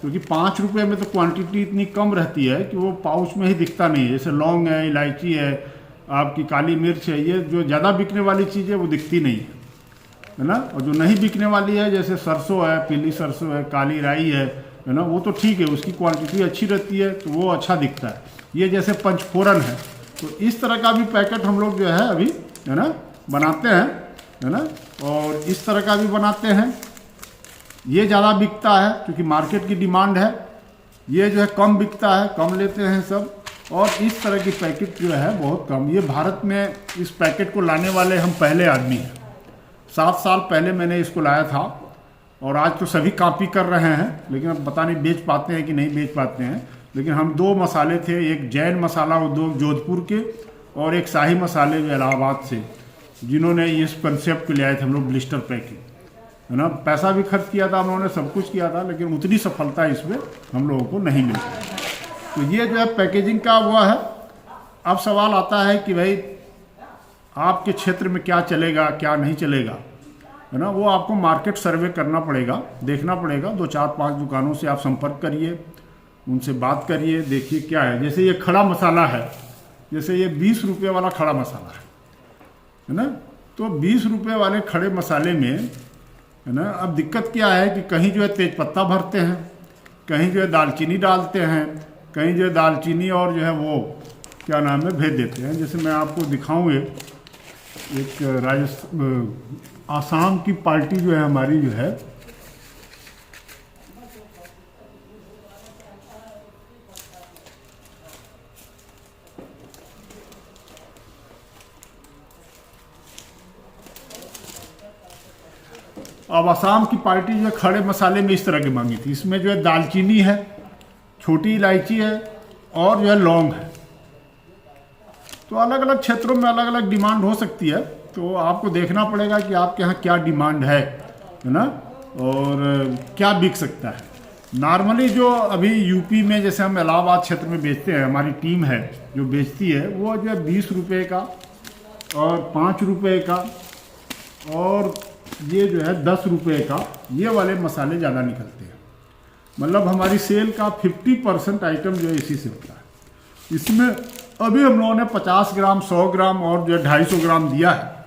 क्योंकि 5 रुपये में तो क्वांटिटी इतनी कम रहती है कि वो पाउच में ही दिखता नहीं है। जैसे लौंग है, इलायची है, आपकी काली मिर्च है, ये जो ज़्यादा बिकने वाली चीज़ है वो दिखती नहीं है ना। और जो नहीं बिकने वाली है, जैसे सरसों है, पीली सरसों है, काली राई है ना, वो तो ठीक है, उसकी क्वांटिटी अच्छी रहती है, तो वो अच्छा दिखता है। ये जैसे पंचफोरन है, तो इस तरह का भी पैकेट हम लोग जो है अभी है ना बनाते हैं, है ना। और इस तरह का भी बनाते हैं। ये ज़्यादा बिकता है क्योंकि मार्केट की डिमांड है। ये जो है कम बिकता है, कम लेते हैं सब। और इस तरह की पैकेट जो है बहुत कम। ये भारत में इस पैकेट को लाने वाले हम पहले आदमी हैं। 7 साल पहले मैंने इसको लाया था और आज तो सभी कॉपी कर रहे हैं, लेकिन अब पता नहीं बेच पाते हैं कि नहीं बेच पाते हैं। लेकिन हम 2 मसाले थे, एक जैन मसाला उद्योग जोधपुर के और एक शाही मसाले जो इलाहाबाद से, जिन्होंने इस कंसेप्ट को ले आए थे हम लोग ब्लिस्टर पैकिंग, है ना। पैसा भी खर्च किया था उन्होंने, सब कुछ किया था, लेकिन उतनी सफलता इसमें हम लोगों को नहीं मिल पाई। तो ये जो है पैकेजिंग का हुआ है। अब सवाल आता है कि भाई आपके क्षेत्र में क्या चलेगा क्या नहीं चलेगा, है ना। वो आपको मार्केट सर्वे करना पड़ेगा, देखना पड़ेगा। 2 4 5 दुकानों से आप संपर्क करिए, उनसे बात करिए, देखिए क्या है। जैसे ये खड़ा मसाला है, जैसे ये 20 रुपये वाला खड़ा मसाला है ना। तो 20 रुपये वाले खड़े मसाले में, है ना, अब दिक्कत क्या है कि कहीं जो है तेजपत्ता भरते हैं, कहीं जो है दालचीनी डालते हैं, कहीं जो है दालचीनी और जो है वो क्या नाम है भेज देते हैं। जैसे मैं आपको दिखाऊँ, एक राजस्थान आसाम की पार्टी जो है हमारी जो है, अब आसाम की पार्टी जो है खड़े मसाले में इस तरह की मांगी थी। इसमें जो है दालचीनी है, छोटी इलायची है और जो है लौंग है। तो अलग अलग क्षेत्रों में अलग अलग डिमांड हो सकती है, तो आपको देखना पड़ेगा कि आपके यहाँ क्या डिमांड है ना, और क्या बिक सकता है। नॉर्मली जो अभी यूपी में जैसे हम इलाहाबाद क्षेत्र में बेचते हैं, हमारी टीम है जो बेचती है, वो जो है 20 रुपये का और 5 रुपये का और ये जो है 10 रुपये का, ये वाले मसाले ज़्यादा निकलते हैं। मतलब हमारी सेल का 50% आइटम जो है इसी से होता है। इसमें अभी हम लोगों ने 50 ग्राम, 100 ग्राम और जो है 250 ग्राम दिया है।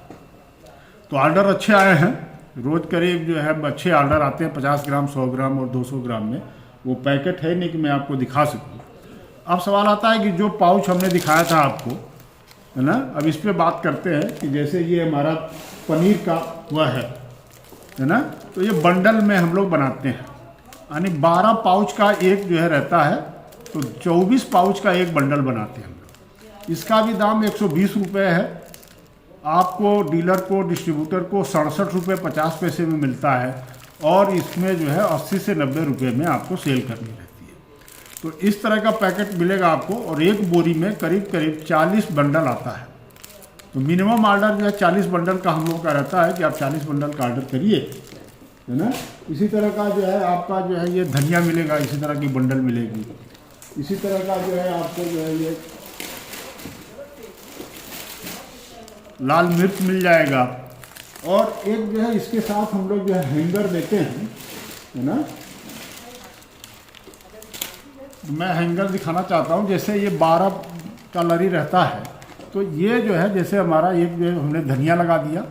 तो ऑर्डर अच्छे आए हैं, रोज़ करीब जो है अच्छे ऑर्डर आते हैं 50 ग्राम, 100 ग्राम और 200 ग्राम में। वो पैकेट है नहीं कि मैं आपको दिखा सकूँ। अब सवाल आता है कि जो पाउच हमने दिखाया था आपको, है ना, अब इस पर बात करते हैं कि जैसे ये हमारा पनीर का वह है ना, तो ये बंडल में हम लोग बनाते हैं, यानी 12 पाउच का एक जो है रहता है, तो 24 पाउच का एक बंडल बनाते हैं हम लोग। इसका भी दाम 120 रुपये है। आपको डीलर को, डिस्ट्रीब्यूटर को 67 रुपये 50 पैसे में मिलता है, और इसमें जो है 80 से 90 रुपये में आपको सेल करनी रहती है। तो इस तरह का पैकेट मिलेगा आपको, और एक बोरी में करीब करीब 40 बंडल आता है। तो मिनिमम ऑर्डर जो है 40 बंडल का हम लोग का रहता है कि आप 40 बंडल का ऑर्डर करिए, है ना। इसी तरह का जो है आपका जो है ये धनिया मिलेगा, इसी तरह की बंडल मिलेगी। इसी तरह का जो है आपको जो है ये लाल मिर्च मिल जाएगा। और एक जो है इसके साथ हम लोग जो है हैंगर देते हैं, है ना। मैं हैंगर दिखाना चाहता हूँ। जैसे ये 12 कैलोरी रहता है, तो ये जो है जैसे हमारा एक जो है हमने धनिया लगा दिया,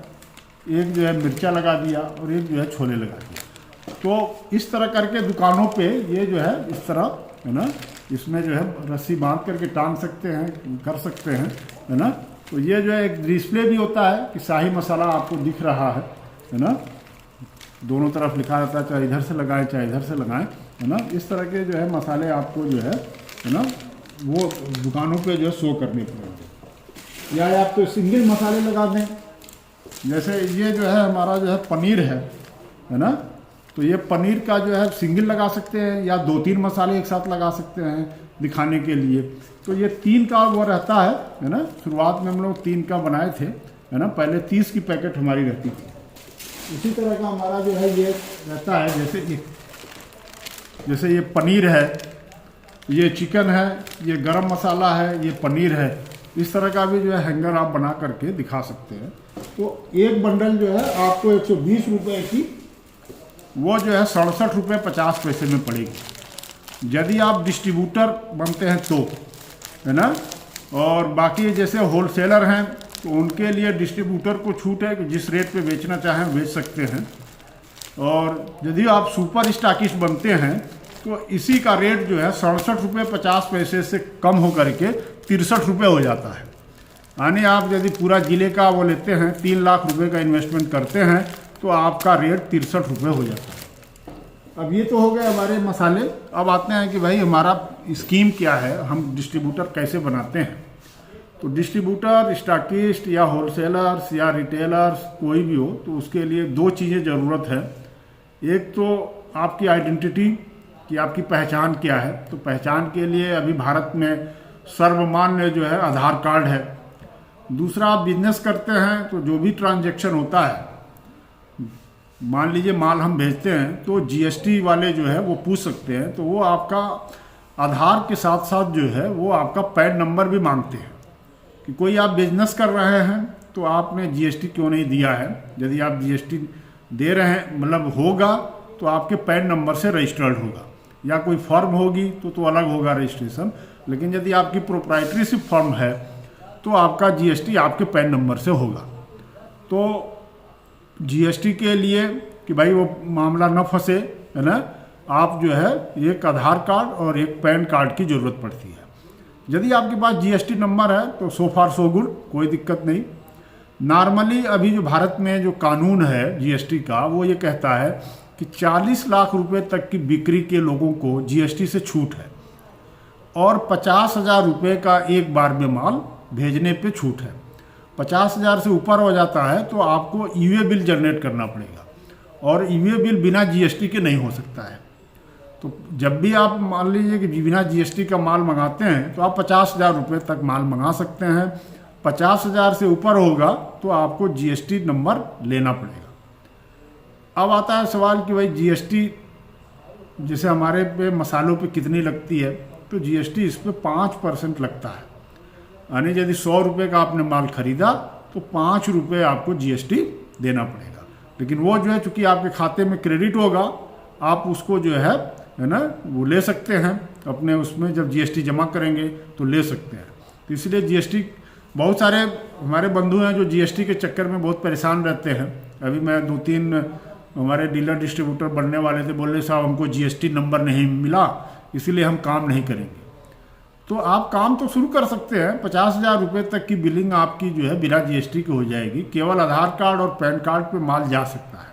एक जो है मिर्चा लगा दिया और एक जो है छोले लगा दिया। तो इस तरह करके दुकानों पे ये जो है इस तरह, है ना, इसमें जो है रस्सी बांध करके टांग सकते हैं, कर सकते हैं, है ना। तो ये जो है एक डिस्प्ले भी होता है कि शाही मसाला आपको दिख रहा है ना। दोनों तरफ लिखा रहता है, चाहे इधर से लगाएं चाहे इधर से लगाएं, है ना। इस तरह के जो है मसाले आपको जो है ना, वो दुकानों पे जो है शो करने पड़ेंगे। या आप तो सिंगल मसाले लगा दें। जैसे ये जो है हमारा जो है पनीर है ना, तो ये पनीर का जो है सिंगल लगा सकते हैं या 2-3 मसाले एक साथ लगा सकते हैं दिखाने के लिए। तो ये 3 का वो रहता है ना। शुरुआत में हम लोग 3 का बनाए थे, है ना। पहले 30 की पैकेट हमारी रहती थी। इसी तरह का हमारा जो है ये रहता है। जैसे ये पनीर है, ये चिकन है, ये गरम मसाला है, ये पनीर है। इस तरह का भी जो है हैंगर आप बना करके दिखा सकते हैं। तो एक बंडल जो है आपको 120 रुपये की, वो जो है 67 रुपये 50 पैसे में पड़ेगी, यदि आप डिस्ट्रीब्यूटर बनते हैं तो, है ना। और बाकी जैसे होलसेलर हैं तो उनके लिए डिस्ट्रीब्यूटर को छूट है कि जिस रेट पे बेचना चाहें बेच सकते हैं। और यदि आप सुपर स्टॉकिस्ट बनते हैं तो इसी का रेट जो है 67 रुपये 50 पैसे से कम होकर के 63 रुपये हो जाता है। यानी आप यदि पूरा ज़िले का वो लेते हैं, 3 लाख रुपए का इन्वेस्टमेंट करते हैं, तो आपका रेट 63 रुपये हो जाता है। अब ये तो हो गए हमारे मसाले। अब आते हैं कि भाई हमारा स्कीम क्या है, हम डिस्ट्रीब्यूटर कैसे बनाते हैं। तो डिस्ट्रीब्यूटर, स्टॉकिस्ट या होलसेलर्स या रिटेलर्स कोई भी हो, तो उसके लिए 2 चीज़ें ज़रूरत है। एक तो आपकी आइडेंटिटी कि आपकी पहचान क्या है। तो पहचान के लिए अभी भारत में सर्वमान्य जो है आधार कार्ड है। दूसरा, आप बिजनेस करते हैं तो जो भी ट्रांजैक्शन होता है, मान लीजिए माल हम भेजते हैं तो जीएसटी वाले जो है वो पूछ सकते हैं, तो वो आपका आधार के साथ साथ जो है वो आपका पैन नंबर भी मांगते हैं कि कोई आप बिजनेस कर रहे हैं तो आपने जीएसटी क्यों नहीं दिया है। यदि आप जीएसटी दे रहे हैं मतलब होगा तो आपके पैन नंबर से रजिस्टर्ड होगा, या कोई फर्म होगी तो अलग होगा रजिस्ट्रेशन। लेकिन यदि आपकी प्रोप्राइटरीशिप फर्म है तो आपका जीएसटी आपके पैन नंबर से होगा। तो जीएसटी के लिए कि भाई वो मामला न फंसे, है ना, आप जो है एक आधार कार्ड और एक पैन कार्ड की ज़रूरत पड़ती है। यदि आपके पास जीएसटी नंबर है तो सो फार सो गुड, कोई दिक्कत नहीं। नॉर्मली अभी जो भारत में जो कानून है जीएसटी का, वो ये कहता है कि 40 लाख रुपए तक की बिक्री के लोगों को जीएसटी से छूट है, और 50,000 रुपये का एक बार में माल भेजने पे छूट है। 50,000 से ऊपर हो जाता है तो आपको ईवे बिल जनरेट करना पड़ेगा, और ईवे बिल बिना जीएसटी के नहीं हो सकता है। तो जब भी आप मान लीजिए कि बिना जीएसटी का माल मंगाते हैं तो आप 50,000 रुपये तक माल मंगा सकते हैं। 50,000 से ऊपर होगा तो आपको जीएसटी नंबर लेना पड़ेगा। अब आता है सवाल कि भाई जीएसटी जैसे हमारे पे मसालों पे कितनी लगती है, तो जीएसटी इस पे 5% लगता है। यानी यदि 100 रुपये का आपने माल खरीदा तो 5 रुपये आपको जीएसटी देना पड़ेगा। लेकिन वो जो है चूँकि आपके खाते में क्रेडिट होगा, आप उसको जो है ना वो ले सकते हैं अपने उसमें, जब जीएसटी जमा करेंगे तो ले सकते हैं। तो इसलिए जीएसटी, बहुत सारे हमारे बंधु हैं जो जीएसटी के चक्कर में बहुत परेशान रहते हैं। अभी मैं 2-3 हमारे डीलर डिस्ट्रीब्यूटर बनने वाले थे, बोले साहब हमको जीएसटी नंबर नहीं मिला इसीलिए हम काम नहीं करेंगे। तो आप काम तो शुरू कर सकते हैं। 50,000 रुपये तक की बिलिंग आपकी जो है बिना जीएसटी की हो जाएगी। केवल आधार कार्ड और पैन कार्ड पे माल जा सकता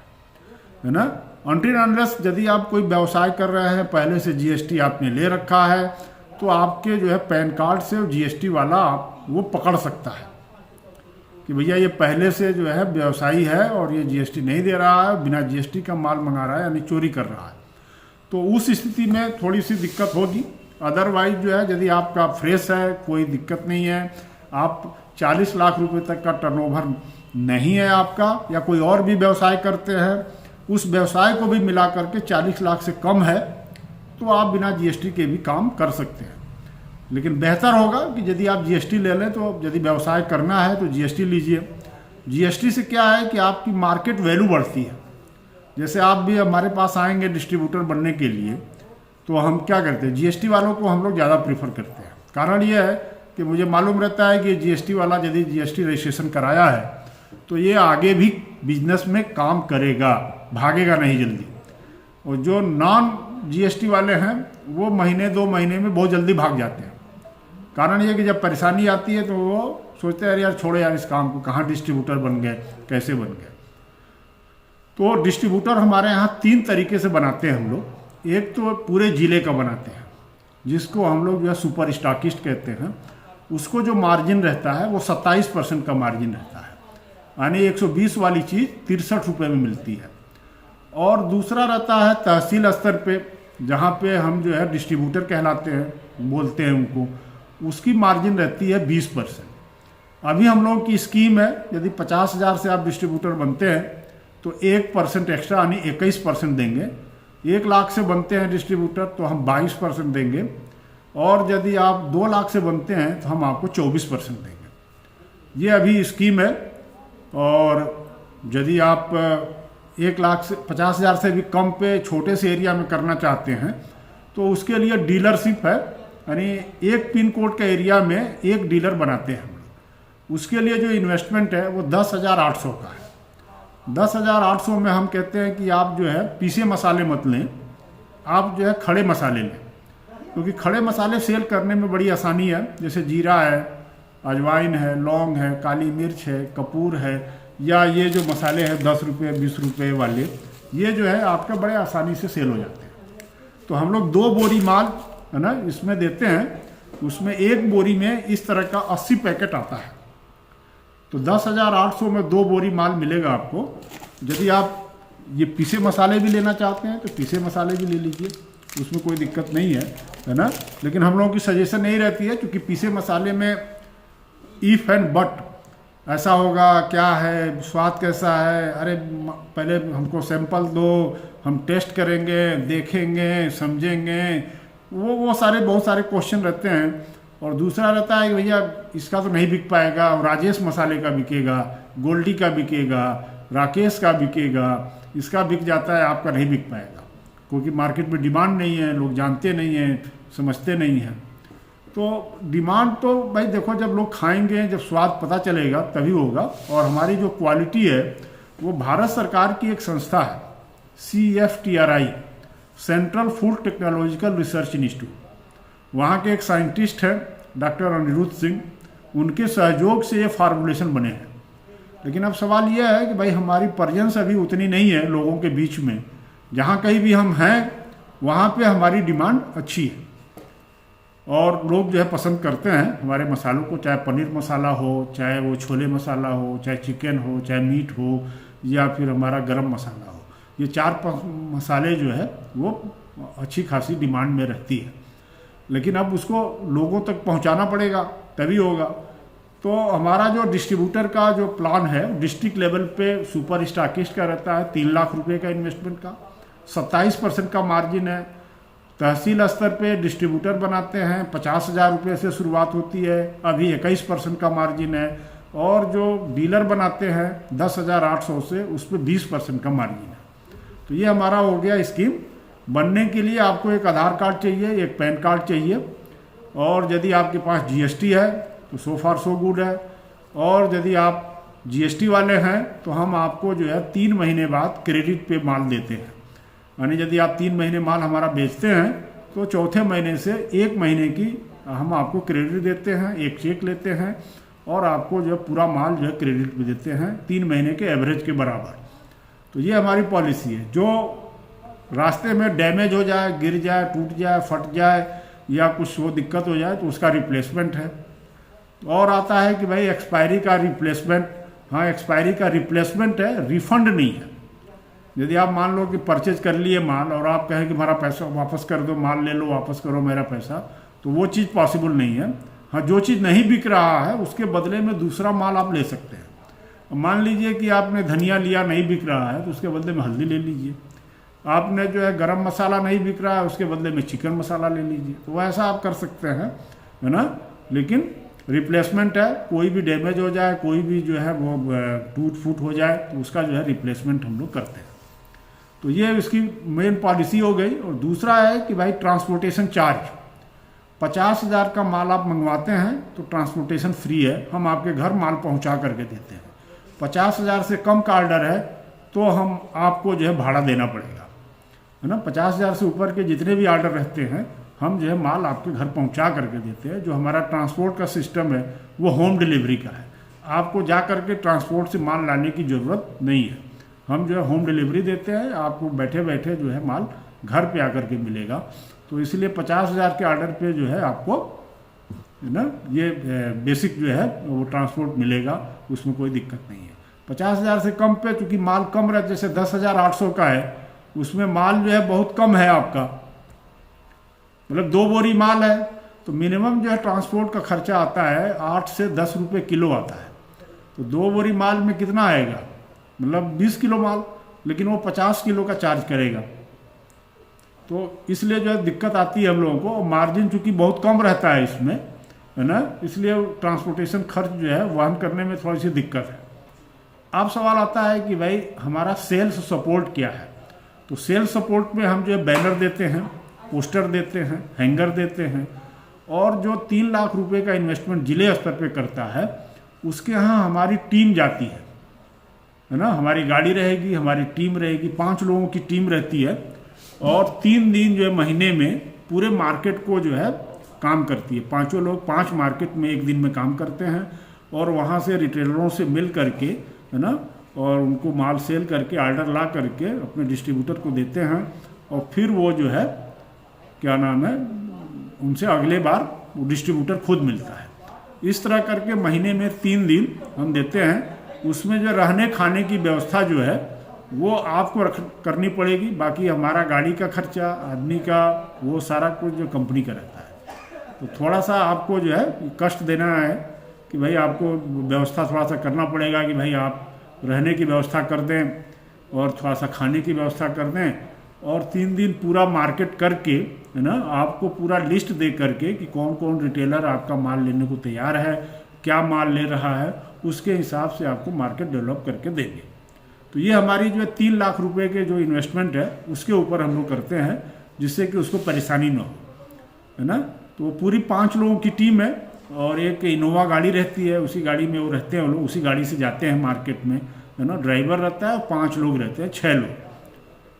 है ना। अनटिल अनलेस यदि आप कोई व्यवसाय कर रहे हैं, पहले से जीएसटी आपने ले रखा है, तो आपके जो है पैन कार्ड से जीएसटी वाला आप वो पकड़ सकता है कि भैया ये पहले से जो है व्यवसायी है और ये जीएसटी नहीं दे रहा है, बिना जीएसटी का माल मंगा रहा है, यानी चोरी कर रहा है। तो उस स्थिति में थोड़ी सी दिक्कत होगी। अदरवाइज जो है यदि आपका फ्रेश है, कोई दिक्कत नहीं है, आप 40 लाख रुपए तक का टर्नओवर नहीं है आपका, या कोई और भी व्यवसाय करते हैं, उस व्यवसाय को भी मिला करके 40 लाख से कम है, तो आप बिना जीएसटी के भी काम कर सकते हैं। लेकिन बेहतर होगा कि यदि आप जीएसटी ले लें, तो यदि व्यवसाय करना है तो जीएसटी लीजिए। जीएसटी से क्या है कि आपकी मार्केट वैल्यू बढ़ती है। जैसे आप भी हमारे पास आएंगे डिस्ट्रीब्यूटर बनने के लिए, तो हम क्या करते हैं, जीएसटी वालों को हम लोग ज़्यादा प्रीफर करते हैं। कारण ये है कि मुझे मालूम रहता है कि जीएसटी वाला यदि जीएसटी रजिस्ट्रेशन कराया है तो ये आगे भी बिजनेस में काम करेगा, भागेगा नहीं जल्दी। और जो नॉन जीएसटी वाले हैं वो महीने 2 महीने में बहुत जल्दी भाग जाते हैं। कारण ये कि जब परेशानी आती है तो वो सोचते हैं यार छोड़ो यार इस काम को, कहाँ डिस्ट्रीब्यूटर बन गए, कैसे बन गए। तो डिस्ट्रीब्यूटर हमारे यहाँ 3 तरीके से बनाते हैं हम लोग। एक तो पूरे ज़िले का बनाते हैं, जिसको हम लोग जो है सुपर स्टॉकिस्ट कहते हैं। उसको जो मार्जिन रहता है वो 27% का मार्जिन रहता है, यानी 120 वाली चीज़ 63 रुपये में मिलती है। और दूसरा रहता है तहसील स्तर पे, जहाँ पे हम जो है डिस्ट्रीब्यूटर कहलाते हैं, बोलते हैं उनको, उसकी मार्जिन रहती है 20%। अभी हम लोगों की स्कीम है, यदि 50,000 से आप डिस्ट्रीब्यूटर बनते हैं तो 1% एक्स्ट्रा यानी 21% देंगे। 1 लाख से बनते हैं डिस्ट्रीब्यूटर तो हम 22% देंगे, और यदि आप 2 लाख से बनते हैं तो हम आपको 24% देंगे। ये अभी स्कीम है। और यदि आप 1 लाख से 50,000 से भी कम पे छोटे से एरिया में करना चाहते हैं तो उसके लिए डीलरशिप है, यानी एक पिन कोड के एरिया में एक डीलर बनाते हैं हम लोग। उसके लिए जो इन्वेस्टमेंट है वो 10,800 का है। 10,800 में हम कहते हैं कि आप जो है पीसे मसाले मत लें, आप जो है खड़े मसाले लें, क्योंकि खड़े मसाले सेल करने में बड़ी आसानी है। जैसे जीरा है, अजवाइन है, लौंग है, काली मिर्च है, कपूर है, या ये जो मसाले हैं 10 रुपये 20 रुपये वाले, ये जो है आपका बड़े आसानी से सेल हो जाते हैं। तो हम लोग 2 बोरी माल है ना इसमें देते हैं। उसमें एक बोरी में इस तरह का 80 पैकेट आता है। तो 10,800 में 2 बोरी माल मिलेगा आपको। यदि आप ये पीसे मसाले भी लेना चाहते हैं तो पीसे मसाले भी ले लीजिए, उसमें कोई दिक्कत नहीं है ना। लेकिन हम लोगों की सजेशन नहीं रहती है, क्योंकि पीसे मसाले में इफ़ एंड बट, ऐसा होगा, क्या है, स्वाद कैसा है, अरे पहले हमको सैंपल दो, हम टेस्ट करेंगे, देखेंगे, समझेंगे, वो सारे बहुत सारे क्वेश्चन रहते हैं। और दूसरा रहता है कि भैया इसका तो नहीं बिक पाएगा, राजेश मसाले का बिकेगा, गोल्डी का बिकेगा, राकेश का बिकेगा, इसका बिक जाता है, आपका नहीं बिक पाएगा, क्योंकि मार्केट में डिमांड नहीं है, लोग जानते नहीं हैं, समझते नहीं हैं। तो डिमांड तो भाई देखो, जब लोग खाएंगे, जब स्वाद पता चलेगा तभी होगा। और हमारी जो क्वालिटी है वो भारत सरकार की एक संस्था है, CFTRI, central food technological research institute, वहाँ के एक साइंटिस्ट हैं डॉक्टर अनिरुद्ध सिंह, उनके सहयोग से ये फार्मूलेशन बने हैं। लेकिन अब सवाल यह है कि भाई हमारी प्रेजेंस अभी उतनी नहीं है लोगों के बीच में, जहाँ कहीं भी हम हैं वहाँ पे हमारी डिमांड अच्छी है और लोग जो है पसंद करते हैं हमारे मसालों को, चाहे पनीर मसाला हो, चाहे वो छोले मसाला हो, चाहे चिकन हो, चाहे मीट हो, या फिर हमारा गरम मसाला हो। ये 4 मसाले जो है वो अच्छी खासी डिमांड में रहती है। लेकिन अब उसको लोगों तक पहुंचाना पड़ेगा तभी होगा। तो हमारा जो डिस्ट्रीब्यूटर का जो प्लान है, डिस्ट्रिक्ट लेवल पे सुपर स्टॉकिस्ट का रहता है 3 लाख रुपए का इन्वेस्टमेंट का, 27% का मार्जिन है। तहसील स्तर पे डिस्ट्रीब्यूटर बनाते हैं 50,000 रुपये से शुरुआत होती है, अभी 21% का मार्जिन है। और जो डीलर बनाते हैं 10,800 से, उस पर 20% का मार्जिन है। तो ये हमारा हो गया स्कीम। बनने के लिए आपको एक आधार कार्ड चाहिए, एक पैन कार्ड चाहिए, और यदि आपके पास GST है तो सो फार सो गुड है। और यदि आप GST वाले हैं तो हम आपको जो है 3 महीने बाद क्रेडिट पे माल देते हैं। यानी यदि आप 3 महीने माल हमारा बेचते हैं तो चौथे महीने से 1 महीने की हम आपको क्रेडिट देते हैं, एक चेक लेते हैं और आपको जो है पूरा माल जो है क्रेडिट पे देते हैं 3 महीने के एवरेज के बराबर। तो ये हमारी पॉलिसी है। जो रास्ते में डैमेज हो जाए, गिर जाए, टूट जाए, फट जाए या कुछ वो दिक्कत हो जाए तो उसका रिप्लेसमेंट है। और आता है कि भाई एक्सपायरी का रिप्लेसमेंट, हाँ एक्सपायरी का रिप्लेसमेंट है, रिफंड नहीं है। यदि आप मान लो कि परचेज कर लिए माल और आप कहें कि हमारा पैसा वापस कर दो, माल ले लो, वापस करो मेरा पैसा, तो वो चीज़ पॉसिबल नहीं है। हाँ, जो चीज़ नहीं बिक रहा है उसके बदले में दूसरा माल आप ले सकते हैं। मान लीजिए कि आपने धनिया लिया, नहीं बिक रहा है, तो उसके बदले में हल्दी ले लीजिए। आपने जो है गरम मसाला नहीं बिक रहा है, उसके बदले में चिकन मसाला ले लीजिए। तो ऐसा आप कर सकते हैं, है ना। लेकिन रिप्लेसमेंट है, कोई भी डैमेज हो जाए, कोई भी जो है वो टूट फूट हो जाए तो उसका जो है रिप्लेसमेंट हम लोग करते हैं। तो ये इसकी मेन पॉलिसी हो गई। और दूसरा है कि भाई ट्रांसपोर्टेशन चार्ज, 50,000 का माल आप मंगवाते हैं तो ट्रांसपोर्टेशन फ्री है, हम आपके घर माल पहुंचा करके देते हैं। 50,000 से कम का ऑर्डर है तो हम आपको जो है भाड़ा देना पड़ेगा, है ना। 50,000 से ऊपर के जितने भी ऑर्डर रहते हैं हम जो है माल आपके घर पहुंचा करके देते हैं। जो हमारा ट्रांसपोर्ट का सिस्टम है वो होम डिलीवरी का है, आपको जा करके ट्रांसपोर्ट से माल लाने की ज़रूरत नहीं है। हम जो है होम डिलीवरी देते हैं, आपको बैठे बैठे जो है माल घर पे आकर के मिलेगा। तो इसलिए 50,000 के ऑर्डर पे जो है आपको, है ना, ये बेसिक जो है वो ट्रांसपोर्ट मिलेगा, उसमें कोई दिक्कत नहीं है। 50,000 से कम पे चूँकि माल कम रहता है, जैसे 10,800 का है, उसमें माल जो है बहुत कम है आपका, मतलब 2 बोरी माल है, तो मिनिमम जो है ट्रांसपोर्ट का खर्चा आता है 8 से 10 रुपये किलो आता है। तो 2 बोरी माल में कितना आएगा, मतलब 20 किलो माल, लेकिन वो 50 किलो का चार्ज करेगा। तो इसलिए जो है दिक्कत आती है हम लोगों को। मार्जिन चूँकि बहुत कम रहता है इसमें, है ना, इसलिए ट्रांसपोर्टेशन खर्च जो है वहन करने में थोड़ी सी दिक्कत है। अब सवाल आता है कि भाई हमारा सेल्स सपोर्ट क्या है। तो सेल्स सपोर्ट में हम जो है बैनर देते हैं, पोस्टर देते हैं, हैंगर देते हैं। और जो 3 लाख रुपए का इन्वेस्टमेंट जिले स्तर पे करता है उसके यहाँ हमारी टीम जाती है ना। हमारी गाड़ी रहेगी, हमारी टीम रहेगी, 5 लोगों की टीम रहती है और 3 दिन जो है महीने में पूरे मार्केट को जो है काम करती है। 5 लोग 5 मार्केट में एक दिन में काम करते हैं और वहाँ से रिटेलरों से मिल करके, है ना, और उनको माल सेल करके ऑर्डर ला करके अपने डिस्ट्रीब्यूटर को देते हैं और फिर वो जो है क्या नाम है, उनसे अगले बार वो डिस्ट्रीब्यूटर खुद मिलता है। इस तरह करके महीने में 3 दिन हम देते हैं। उसमें जो रहने खाने की व्यवस्था जो है वो आपको करनी पड़ेगी। बाकी हमारा गाड़ी का खर्चा, आदमी का, वो सारा कुछ जो कंपनी का रहता है। तो थोड़ा सा आपको जो है कष्ट देना है कि भाई आपको व्यवस्था थोड़ा सा करना पड़ेगा कि भाई आप रहने की व्यवस्था कर दें और थोड़ा सा खाने की व्यवस्था कर दें, और 3 दिन पूरा मार्केट करके, है ना, आपको पूरा लिस्ट दे करके कि कौन कौन रिटेलर आपका माल लेने को तैयार है, क्या माल ले रहा है, उसके हिसाब से आपको मार्केट डेवलप करके देंगे। तो ये हमारी जो है 3 लाख रुपए के जो इन्वेस्टमेंट है उसके ऊपर हम लोग करते हैं, जिससे कि उसको परेशानी ना हो, है ना। तो वो पूरी 5 लोगों की टीम है और एक इनोवा गाड़ी रहती है, उसी गाड़ी में वो रहते हैं, वो लोग उसी गाड़ी से जाते हैं मार्केट में, है ना। ड्राइवर रहता है और 5 लोग रहते हैं, 6 लोग,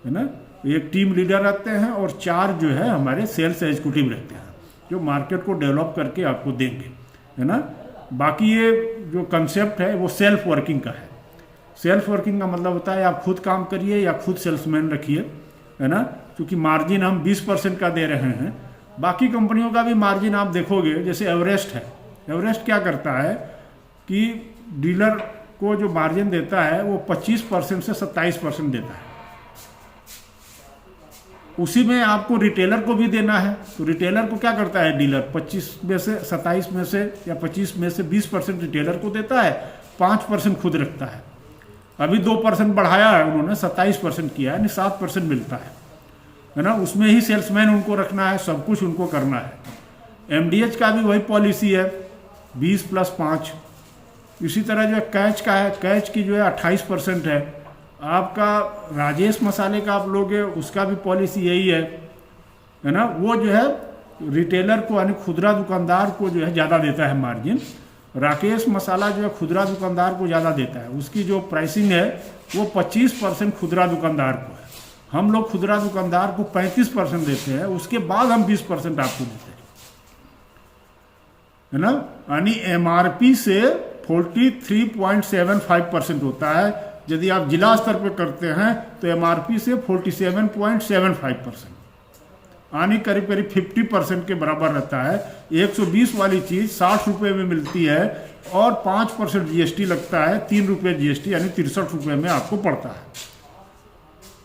है ना। एक टीम लीडर रहते हैं और 4 जो है हमारे सेल्स एग्जीक्यूटिव रहते हैं, जो मार्केट को डेवलप करके आपको देंगे, है ना। बाकी ये जो कंसेप्ट है वो सेल्फ वर्किंग का है। सेल्फ वर्किंग का मतलब होता है आप खुद काम करिए या खुद सेल्समैन रखिए, है ना। क्योंकि मार्जिन हम 20% का दे रहे हैं। बाकी कंपनियों का भी मार्जिन आप देखोगे, जैसे एवरेस्ट है, एवरेस्ट क्या करता है कि डीलर को जो मार्जिन देता है वो 25% से 27% देता है। उसी में आपको रिटेलर को भी देना है, तो रिटेलर को क्या करता है डीलर, 25 में से 27 में से या 25 में से 20% रिटेलर को देता है, 5% खुद रखता है। अभी 2% बढ़ाया है उन्होंने, 27% किया है, यानी 7% मिलता है ना। उसमें ही सेल्समैन उनको रखना है, सब कुछ उनको करना है। एमडीएच का भी वही पॉलिसी है, 20 + 5। इसी तरह जो है कैच का है, कैच की जो है 28% है। आपका राजेश मसाले का आप लोगे, उसका भी पॉलिसी यही है ना। वो जो है रिटेलर को यानी खुदरा दुकानदार को जो है ज़्यादा देता है मार्जिन। राकेश मसाला जो है खुदरा दुकानदार को ज़्यादा देता है, उसकी जो प्राइसिंग है वो 25% खुदरा दुकानदार को है। हम लोग खुदरा दुकानदार को 35% देते हैं, उसके बाद हम 20% आपको देते हैं, है ना। यानी एमआरपी से 43.75% होता है। यदि आप जिला स्तर पर करते हैं तो एमआरपी से 47.75%, यानी करीब करीब 50% के बराबर रहता है। 120 वाली चीज़ 60 रुपये में मिलती है और 5% जीएसटी लगता है, 3 रुपये जीएसटी, यानी 63 रुपये में आपको पड़ता है।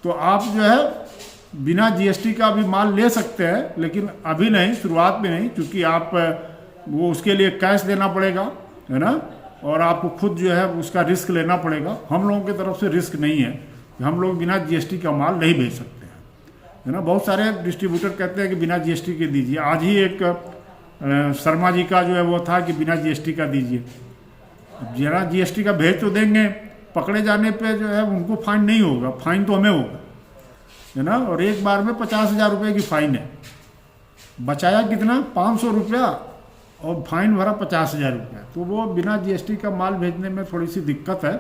तो आप जो है बिना जीएसटी का भी माल ले सकते हैं, लेकिन अभी नहीं, शुरुआत में नहीं, क्योंकि आप वो उसके लिए कैश देना पड़ेगा, है ना, और आपको खुद जो है उसका रिस्क लेना पड़ेगा। हम लोगों की तरफ से रिस्क नहीं है, हम लोग बिना जीएसटी का माल नहीं भेज सकते, है ना। बहुत सारे डिस्ट्रीब्यूटर कहते हैं कि बिना जीएसटी के दीजिए। आज ही एक शर्मा जी का जो है वो था कि बिना जीएसटी का दीजिए। बिना जीएसटी का भेज तो देंगे, पकड़े जाने पे जो है उनको फाइन नहीं होगा, फाइन तो हमें होगा, है ना। और एक बार में 50,000 रुपये की फाइन है। बचाया कितना, 500 रुपया, और फाइन भरा 50,000 रुपया। तो वो बिना जीएसटी का माल भेजने में थोड़ी सी दिक्कत है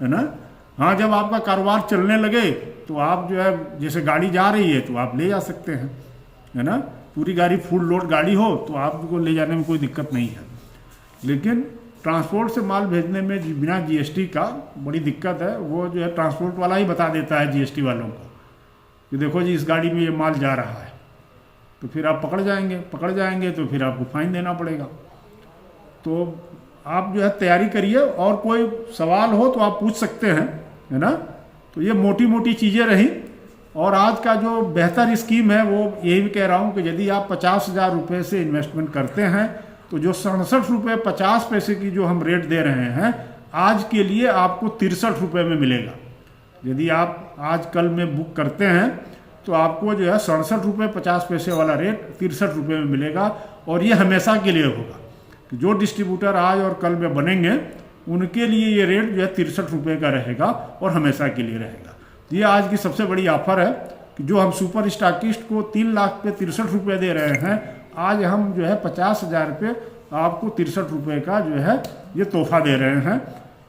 ना। हाँ, जब आपका कारोबार चलने लगे तो आप जो है, जैसे गाड़ी जा रही है तो आप ले जा सकते हैं, है ना। पूरी गाड़ी फुल लोड गाड़ी हो तो आपको ले जाने में कोई दिक्कत नहीं है। लेकिन ट्रांसपोर्ट से माल भेजने में बिना जीएसटी का बड़ी दिक्कत है। वो जो है ट्रांसपोर्ट वाला ही बता देता है जीएसटी वालों को कि देखो जी इस गाड़ी में ये माल जा रहा है, तो फिर आप पकड़ जाएंगे तो फिर आपको फाइन देना पड़ेगा। तो आप जो है तैयारी करिए, और कोई सवाल हो तो आप पूछ सकते हैं, है ना। तो ये मोटी मोटी चीज़ें रही। और आज का जो बेहतर स्कीम है वो यही भी कह रहा हूँ कि यदि आप 50,000 रुपये से इन्वेस्टमेंट करते हैं तो जो 67 रुपये 50 पैसे की जो हम रेट दे रहे हैं आज के लिए आपको 63 रुपये में मिलेगा। यदि आप आज कल में बुक करते हैं तो आपको जो है 67 रुपये 50 पैसे वाला रेट 63 रुपये में मिलेगा। और ये हमेशा के लिए होगा कि जो डिस्ट्रीब्यूटर आज और कल में बनेंगे उनके लिए ये रेट जो है 63 रुपये का रहेगा और हमेशा के लिए रहेगा। तो ये आज की सबसे बड़ी ऑफर है कि जो हम सुपर स्टॉकिस्ट को 3 लाख पे 63 रुपये दे रहे हैं, आज हम जो है 50,000 रुपये आपको 63 रुपये का जो है ये तोहफा दे रहे हैं।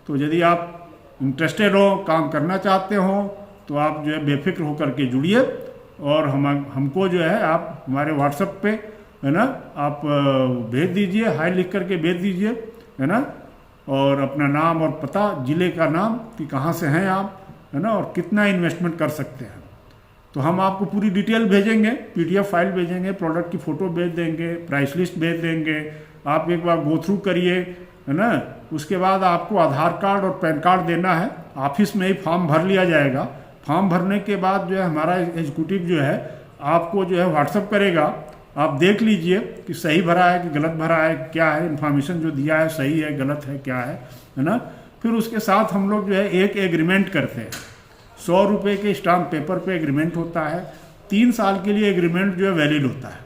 तो यदि आप इंटरेस्टेड हो, काम करना चाहते हो, तो आप जो है बेफिक्र होकर के जुड़िए और हमको जो है आप हमारे व्हाट्सएप पे, है ना, आप भेज दीजिए, हाई लिख करके भेज दीजिए, है ना, और अपना नाम और पता, ज़िले का नाम कि कहाँ से हैं आप, है ना, और कितना इन्वेस्टमेंट कर सकते हैं। तो हम आपको पूरी डिटेल भेजेंगे, पीडीएफ फाइल भेजेंगे, प्रोडक्ट की फ़ोटो भेज देंगे, प्राइस लिस्ट भेज देंगे। आप एक बार गो थ्रू करिए, है ना। उसके बाद आपको आधार कार्ड और पैन कार्ड देना है, ऑफिस में ही फॉर्म भर लिया जाएगा, फॉर्म भरने के बाद जो है हमारा एग्जीक्यूटिव जो है आपको जो है व्हाट्सअप करेगा, आप देख लीजिए कि सही भरा है कि गलत भरा है, क्या है इन्फॉर्मेशन जो दिया है सही है गलत है क्या है ना। फिर उसके साथ हम लोग जो है एक एग्रीमेंट करते हैं, 100 रुपये के स्टाम्प पेपर पे एग्रीमेंट होता है, 3 साल के लिए एग्रीमेंट जो है वैलिड होता है।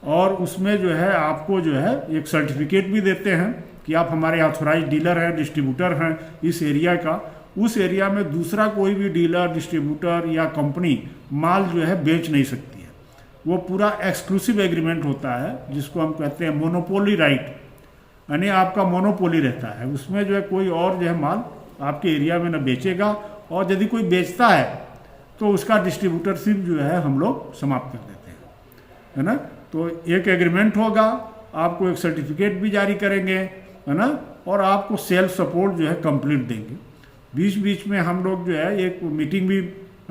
और उसमें जो है आपको जो है एक सर्टिफिकेट भी देते हैं कि आप हमारे ऑथोराइज डीलर हैं, डिस्ट्रीब्यूटर हैं इस एरिया का। उस एरिया में दूसरा कोई भी डीलर, डिस्ट्रीब्यूटर या कंपनी माल जो है बेच नहीं सकती है। वो पूरा एक्सक्लूसिव एग्रीमेंट होता है जिसको हम कहते हैं मोनोपोली राइट, यानी आपका मोनोपोली रहता है। उसमें जो है कोई और जो है माल आपके एरिया में न बेचेगा, और यदि कोई बेचता है तो उसका डिस्ट्रीब्यूटरशिप जो है हम लोग समाप्त कर देते हैं, है ना। तो एक एग्रीमेंट होगा, आपको एक सर्टिफिकेट भी जारी करेंगे, है ना, और आपको सेल्फ सपोर्ट जो है कंप्लीट देंगे। बीच बीच में हम लोग जो है एक मीटिंग भी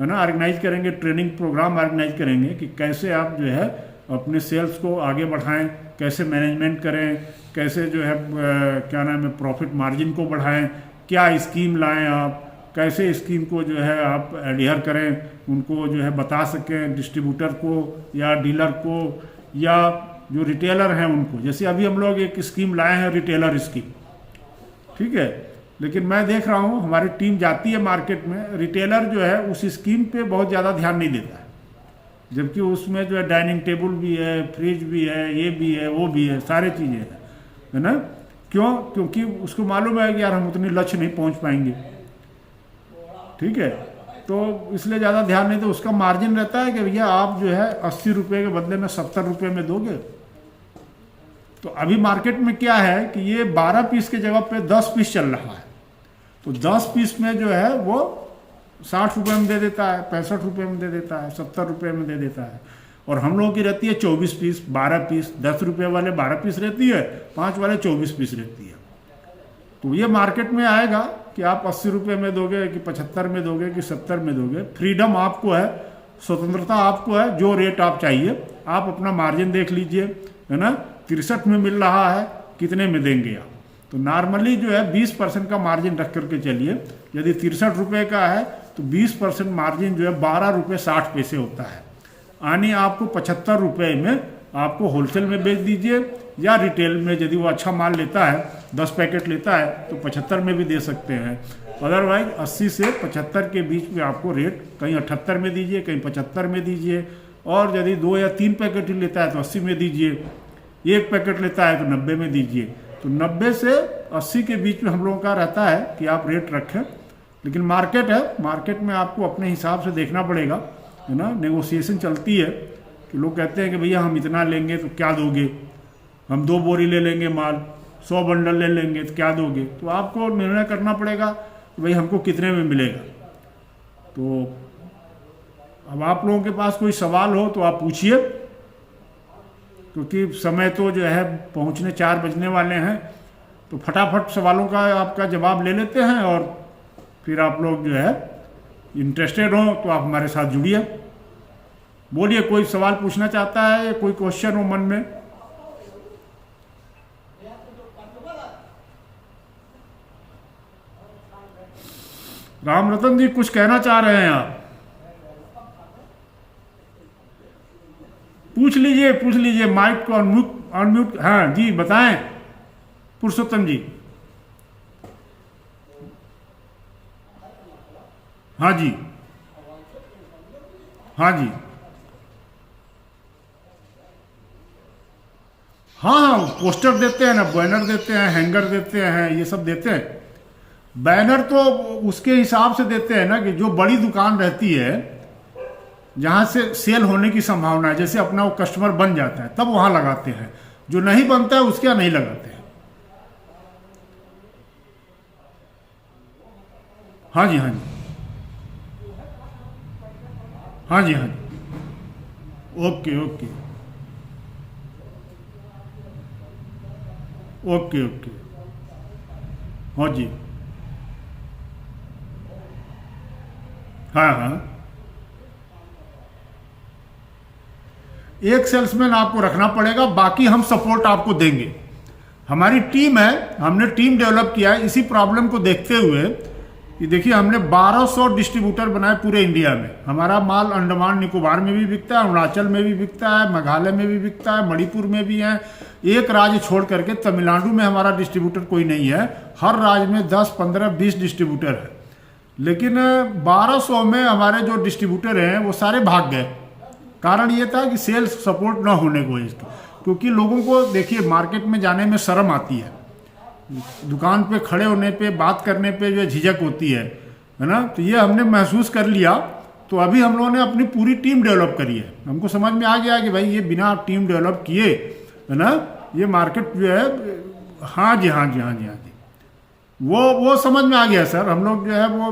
है ना ऑर्गेनाइज करेंगे, ट्रेनिंग प्रोग्राम ऑर्गेनाइज करेंगे कि कैसे आप जो है अपने सेल्स को आगे बढ़ाएं, कैसे मैनेजमेंट करें, कैसे जो है क्या नाम है प्रॉफिट मार्जिन को बढ़ाएं, क्या स्कीम लाएं आप, कैसे स्कीम को जो है आप एडहियर करें, उनको जो है बता सकें डिस्ट्रीब्यूटर को या डीलर को या जो रिटेलर हैं उनको। जैसे अभी हम लोग एक स्कीम लाए हैं रिटेलर स्कीम, ठीक है, लेकिन मैं देख रहा हूँ हमारी टीम जाती है मार्केट में, रिटेलर जो है उस स्कीम पे बहुत ज़्यादा ध्यान नहीं देता है, जबकि उसमें जो है डाइनिंग टेबल भी है, फ्रिज भी है, ये भी है, वो भी है, सारे चीज़ें हैं, है ना। क्यों? क्योंकि उसको मालूम है कि यार हम उतने लक्ष्य नहीं पहुँच पाएंगे, ठीक है, तो इसलिए ज़्यादा ध्यान नहीं। तो उसका मार्जिन रहता है कि भैया आप जो है 80 रुपये के बदले में 70 रुपये में दोगे। तो अभी मार्केट में क्या है कि ये 12 पीस के जगह पे 10 पीस चल रहा है, तो 10 पीस में जो है वो 60 रुपये में दे देता है, 65 रुपये में दे देता है, 70 रुपये में दे देता है। और हम लोगों की रहती है 24 पीस, 12 पीस, 10 रुपये वाले 12 पीस रहती है, 5 वाले 24 पीस रहती है। तो ये मार्केट में आएगा कि आप 80 रुपये में दोगे कि 75 में दोगे कि 70 में दोगे। फ्रीडम आपको है, स्वतंत्रता आपको है, जो रेट आप चाहिए आप अपना मार्जिन देख लीजिए, है ना। 63 में मिल रहा है, कितने में देंगे आप? तो नॉर्मली जो है 20% का मार्जिन रख करके चलिए। यदि 63 रुपये का है तो 20% मार्जिन जो है 12 रुपये 60 पैसे होता है, यानी आपको 75 रुपये में आपको होलसेल में बेच दीजिए, या रिटेल में यदि वो अच्छा माल लेता है, 10 पैकेट लेता है तो 75 में भी दे सकते हैं। अदरवाइज 80 से 75 के बीच में आपको रेट कहीं 78 में दीजिए, कहीं 75 में दीजिए। और यदि 2 या 3 पैकेट ही लेता है तो 80 में दीजिए, 1 पैकेट लेता है तो 90 में दीजिए। तो 90 से 80 के बीच में हम लोगों का रहता है कि आप रेट रखें। लेकिन मार्केट है, मार्केट में आपको अपने हिसाब से देखना पड़ेगा, है ना। नेगोशिएशन चलती है कि लोग कहते हैं कि भैया हम इतना लेंगे तो क्या दोगे, हम 2 बोरी ले लेंगे माल, 100 बंडल ले लेंगे तो क्या दोगे। तो आपको निर्णय करना पड़ेगा कि भाई हमको कितने में मिलेगा। तो अब आप लोगों के पास कोई सवाल हो तो आप पूछिए, क्योंकि समय तो जो है पहुंचने 4 बजने वाले हैं, तो फटाफट सवालों का आपका जवाब ले लेते हैं। और फिर आप लोग जो है इंटरेस्टेड हो तो आप हमारे साथ जुड़िए। बोलिए, कोई सवाल पूछना चाहता है या कोई क्वेश्चन हो मन में? राम रतन जी कुछ कहना चाह रहे हैं आप? पूछ लीजिए, माइक को अनम्यूट। हाँ जी बताएं पुरुषोत्तम जी। हाँ जी, हाँ जी, हाँ, पोस्टर देते हैं ना, बैनर देते हैं, हैंगर देते हैं, ये सब देते हैं। बैनर तो उसके हिसाब से देते हैं ना कि जो बड़ी दुकान रहती है जहाँ से सेल होने की संभावना है, जैसे अपना वो कस्टमर बन जाता है तब वहाँ लगाते हैं, जो नहीं बनता है उसके यहाँ नहीं लगाते हैं। हाँ जी, हाँ जी, हाँ जी, हाँ जी, ओके ओके ओके ओके, हाँ जी, हाँ हाँ। एक सेल्समैन आपको रखना पड़ेगा, बाकी हम सपोर्ट आपको देंगे। हमारी टीम है, हमने टीम डेवलप किया है इसी प्रॉब्लम को देखते हुए। कि देखिए हमने 1200 डिस्ट्रीब्यूटर बनाए पूरे इंडिया में। हमारा माल अंडमान निकोबार में भी बिकता है, अरुणाचल में भी बिकता है, मेघालय में भी बिकता है, मणिपुर में भी है। एक राज्य छोड़ करके तमिलनाडु में हमारा डिस्ट्रीब्यूटर कोई नहीं है। हर राज्य में 10, 15, 20 डिस्ट्रीब्यूटर है। लेकिन 1200 में हमारे जो डिस्ट्रीब्यूटर हैं वो सारे भाग गए। कारण ये था कि सेल्स सपोर्ट ना होने की वजह से, क्योंकि लोगों को देखिए मार्केट में जाने में शर्म आती है, दुकान पे खड़े होने पे, बात करने पे जो झिझक होती है ना। तो ये हमने महसूस कर लिया। तो अभी हम लोगों ने अपनी पूरी टीम डेवलप करी है। हमको समझ में आ गया कि भाई ये बिना टीम डेवलप किए है ना, ये मार्केट जो है, हाँ जी हाँ जी हाँ जी हाँ जी, वो समझ में आ गया सर। हम लोग जो है वो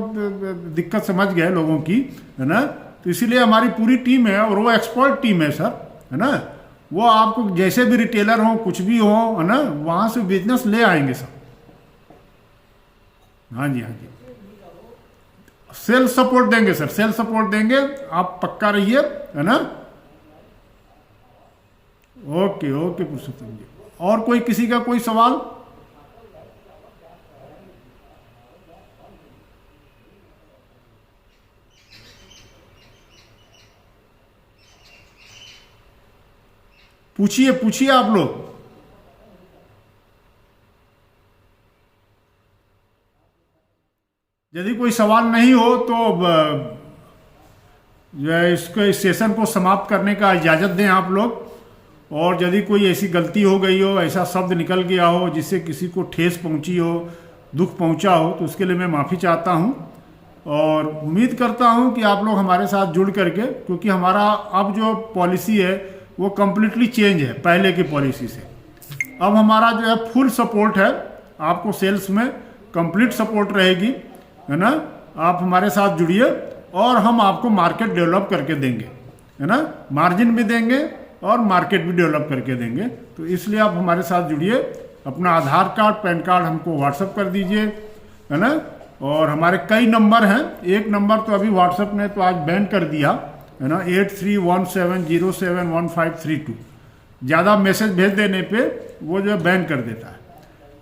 दिक्कत समझ गए लोगों की, है ना। तो इसीलिए हमारी पूरी टीम है और वो एक्सपर्ट टीम है सर, है ना। वो आपको जैसे भी रिटेलर हो, कुछ भी हो, है ना, वहां से बिजनेस ले आएंगे सर। हाँ जी हाँ जी, सेल सपोर्ट देंगे सर, सेल सपोर्ट देंगे, आप पक्का रहिए, है ना। ओके ओके पुरुषोत्तम जी, और कोई किसी का कोई सवाल? पूछिए पूछिए आप लोग। यदि कोई सवाल नहीं हो तो जो है इसको, इस सेशन को समाप्त करने का इजाज़त दें आप लोग। और यदि कोई ऐसी गलती हो गई हो, ऐसा शब्द निकल गया हो जिससे किसी को ठेस पहुंची हो, दुख पहुंचा हो, तो उसके लिए मैं माफ़ी चाहता हूं। और उम्मीद करता हूं कि आप लोग हमारे साथ जुड़ करके, क्योंकि हमारा अब जो पॉलिसी है वो कम्प्लीटली चेंज है पहले की पॉलिसी से। अब हमारा जो है फुल सपोर्ट है, आपको सेल्स में कंप्लीट सपोर्ट रहेगी, है ना। आप हमारे साथ जुड़िए और हम आपको मार्केट डेवलप करके देंगे, है ना। मार्जिन भी देंगे और मार्केट भी डेवलप करके देंगे। तो इसलिए आप हमारे साथ जुड़िए। अपना आधार कार्ड, पैन कार्ड हमको व्हाट्सअप कर दीजिए, है ना। और हमारे कई नंबर हैं, एक नंबर तो अभी व्हाट्सअप ने तो आज बैन कर दिया, है ना, 8317071532। ज़्यादा मैसेज भेज देने पे वो जो बैन कर देता है।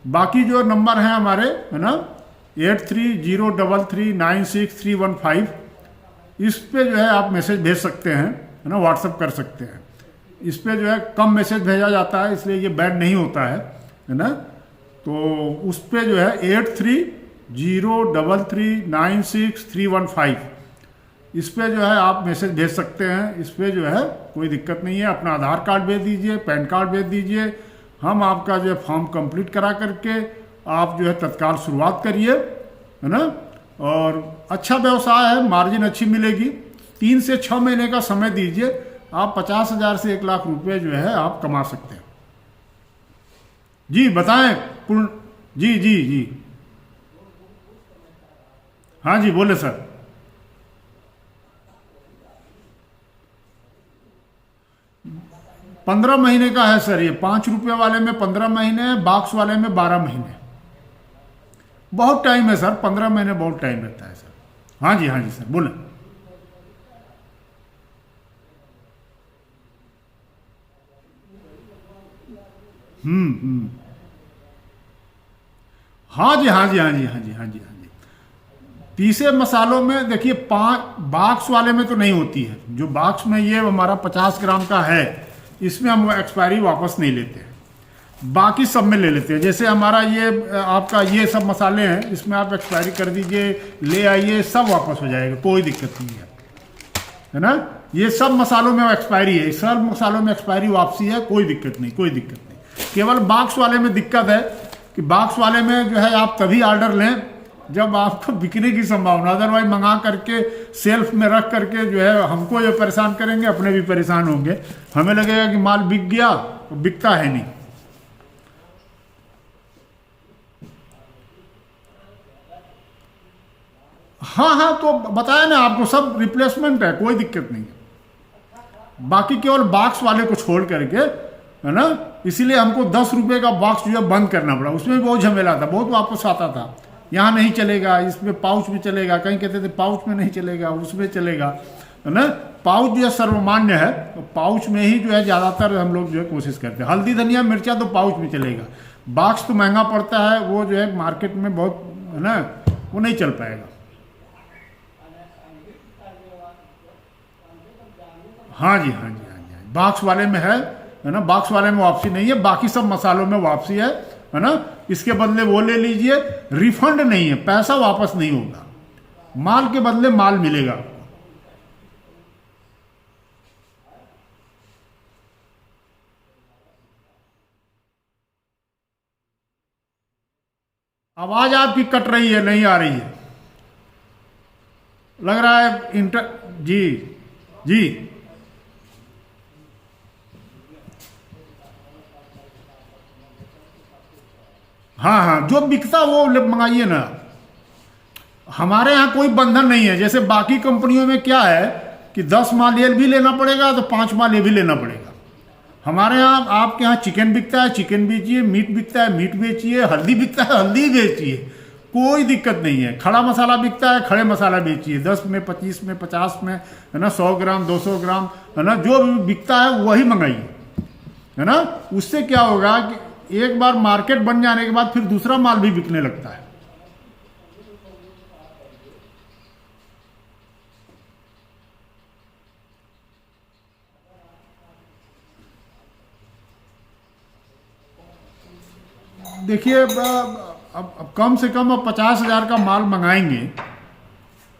बाकी जो नंबर हैं हमारे, है ना, 8303396315, इस पे जो है आप मैसेज भेज सकते हैं, है ना, व्हाट्सअप कर सकते हैं। इस पे जो है कम मैसेज भेजा जाता है, इसलिए ये बैन नहीं होता है ना। तो उस पे जो है 8303396315, इस पे जो है आप मैसेज भेज सकते हैं। इस पे जो है कोई दिक्कत नहीं है। अपना आधार कार्ड भेज दीजिए, पैन कार्ड भेज दीजिए, हम आपका जो है फॉर्म कंप्लीट करा करके आप जो है तत्काल शुरुआत करिए, है ना। और अच्छा व्यवसाय है, मार्जिन अच्छी मिलेगी। 3 से 6 महीने का समय दीजिए, आप 50,000 से 1 लाख रुपए जो है आप कमा सकते हैं। जी बताएं पूर्ण जी जी जी, हाँ जी बोले सर। ₹15 महीने का है सर ये। 5 रुपये वाले में 15 महीने, बॉक्स वाले में 12 महीने। बहुत टाइम है सर, 15 महीने बहुत टाइम रहता है सर। हाँ जी सर बोले। हाँ जी हाँ जी हाँ जी हाँ जी हाँ जी हाँ जी। पीसे मसालों में देखिए 5 बॉक्स वाले में तो नहीं होती है। जो बॉक्स में ये हमारा 50 ग्राम का है, इसमें हम एक्सपायरी वापस नहीं लेते हैं। बाकी सब में ले लेते हैं। जैसे हमारा ये आपका ये सब मसाले हैं, इसमें आप एक्सपायरी कर दीजिए, ले आइए, सब वापस हो जाएगा, कोई दिक्कत नहीं है ना। ये सब मसालों में एक्सपायरी है, सब मसालों में एक्सपायरी वापसी है, कोई दिक्कत नहीं, कोई दिक्कत नहीं। केवल बॉक्स वाले में दिक्कत है कि बॉक्स वाले में जो है आप तभी ऑर्डर लें जब आपको बिकने की संभावना, अदरवाइज मंगा करके सेल्फ में रख करके जो है हमको ये परेशान करेंगे, अपने भी परेशान होंगे। हमें लगेगा कि माल बिक गया, तो बिकता है नहीं। हाँ तो बताया ना आपको, सब रिप्लेसमेंट है, कोई दिक्कत नहीं है। बाकी केवल बॉक्स वाले को छोड़ करके, है ना। इसीलिए हमको 10 रुपये का बॉक्स जो है बंद करना पड़ा। उसमें भी बहुत झमेला था, बहुत वापस आता था। यहाँ नहीं चलेगा, इसमें पाउच में चलेगा, कहीं कहते थे पाउच में नहीं चलेगा, उसमें चलेगा, है ना। पाउच जो है सर्वमान्य है, तो पाउच में ही जो है ज़्यादातर हम लोग जो है कोशिश करते हैं। हल्दी धनिया मिर्चा तो पाउच में चलेगा, बॉक्स तो महंगा पड़ता है, वो जो है मार्केट में बहुत, है ना, वो नहीं चल पाएगा। हाँ जी, हाँ जी, हाँ जी, हाँ जी। बॉक्स वाले में है ना, बॉक्स वाले में वापसी नहीं है, बाकी सब मसालों में वापसी है ना। इसके बदले वो ले लीजिए, रिफंड नहीं है, पैसा वापस नहीं होगा, माल के बदले माल मिलेगा आपको। आवाज आपकी कट रही है, नहीं आ रही है, लग रहा है इंटर। जी जी। हाँ हाँ, जो बिकता वो मंगाइए ना। हमारे यहाँ कोई बंधन नहीं है, जैसे बाकी कंपनियों में क्या है कि 10 माल ये भी लेना पड़ेगा तो 5 माल ये भी लेना पड़ेगा। हमारे यहाँ, आपके यहाँ चिकन बिकता है चिकन बेचिए, मीट बिकता है मीट बेचिए, हल्दी बिकता है हल्दी बेचिए, कोई दिक्कत नहीं है। खड़ा मसाला बिकता है खड़े मसाला बेचिए, 10 में 25 में 50 में, है ना, 100 ग्राम 200 ग्राम, है ना, जो भी बिकता है वही मंगाइए, है ना। उससे क्या होगा कि एक बार मार्केट बन जाने के बाद फिर दूसरा माल भी बिकने लगता है। देखिए, अब कम से कम अब 50,000 का माल मंगाएंगे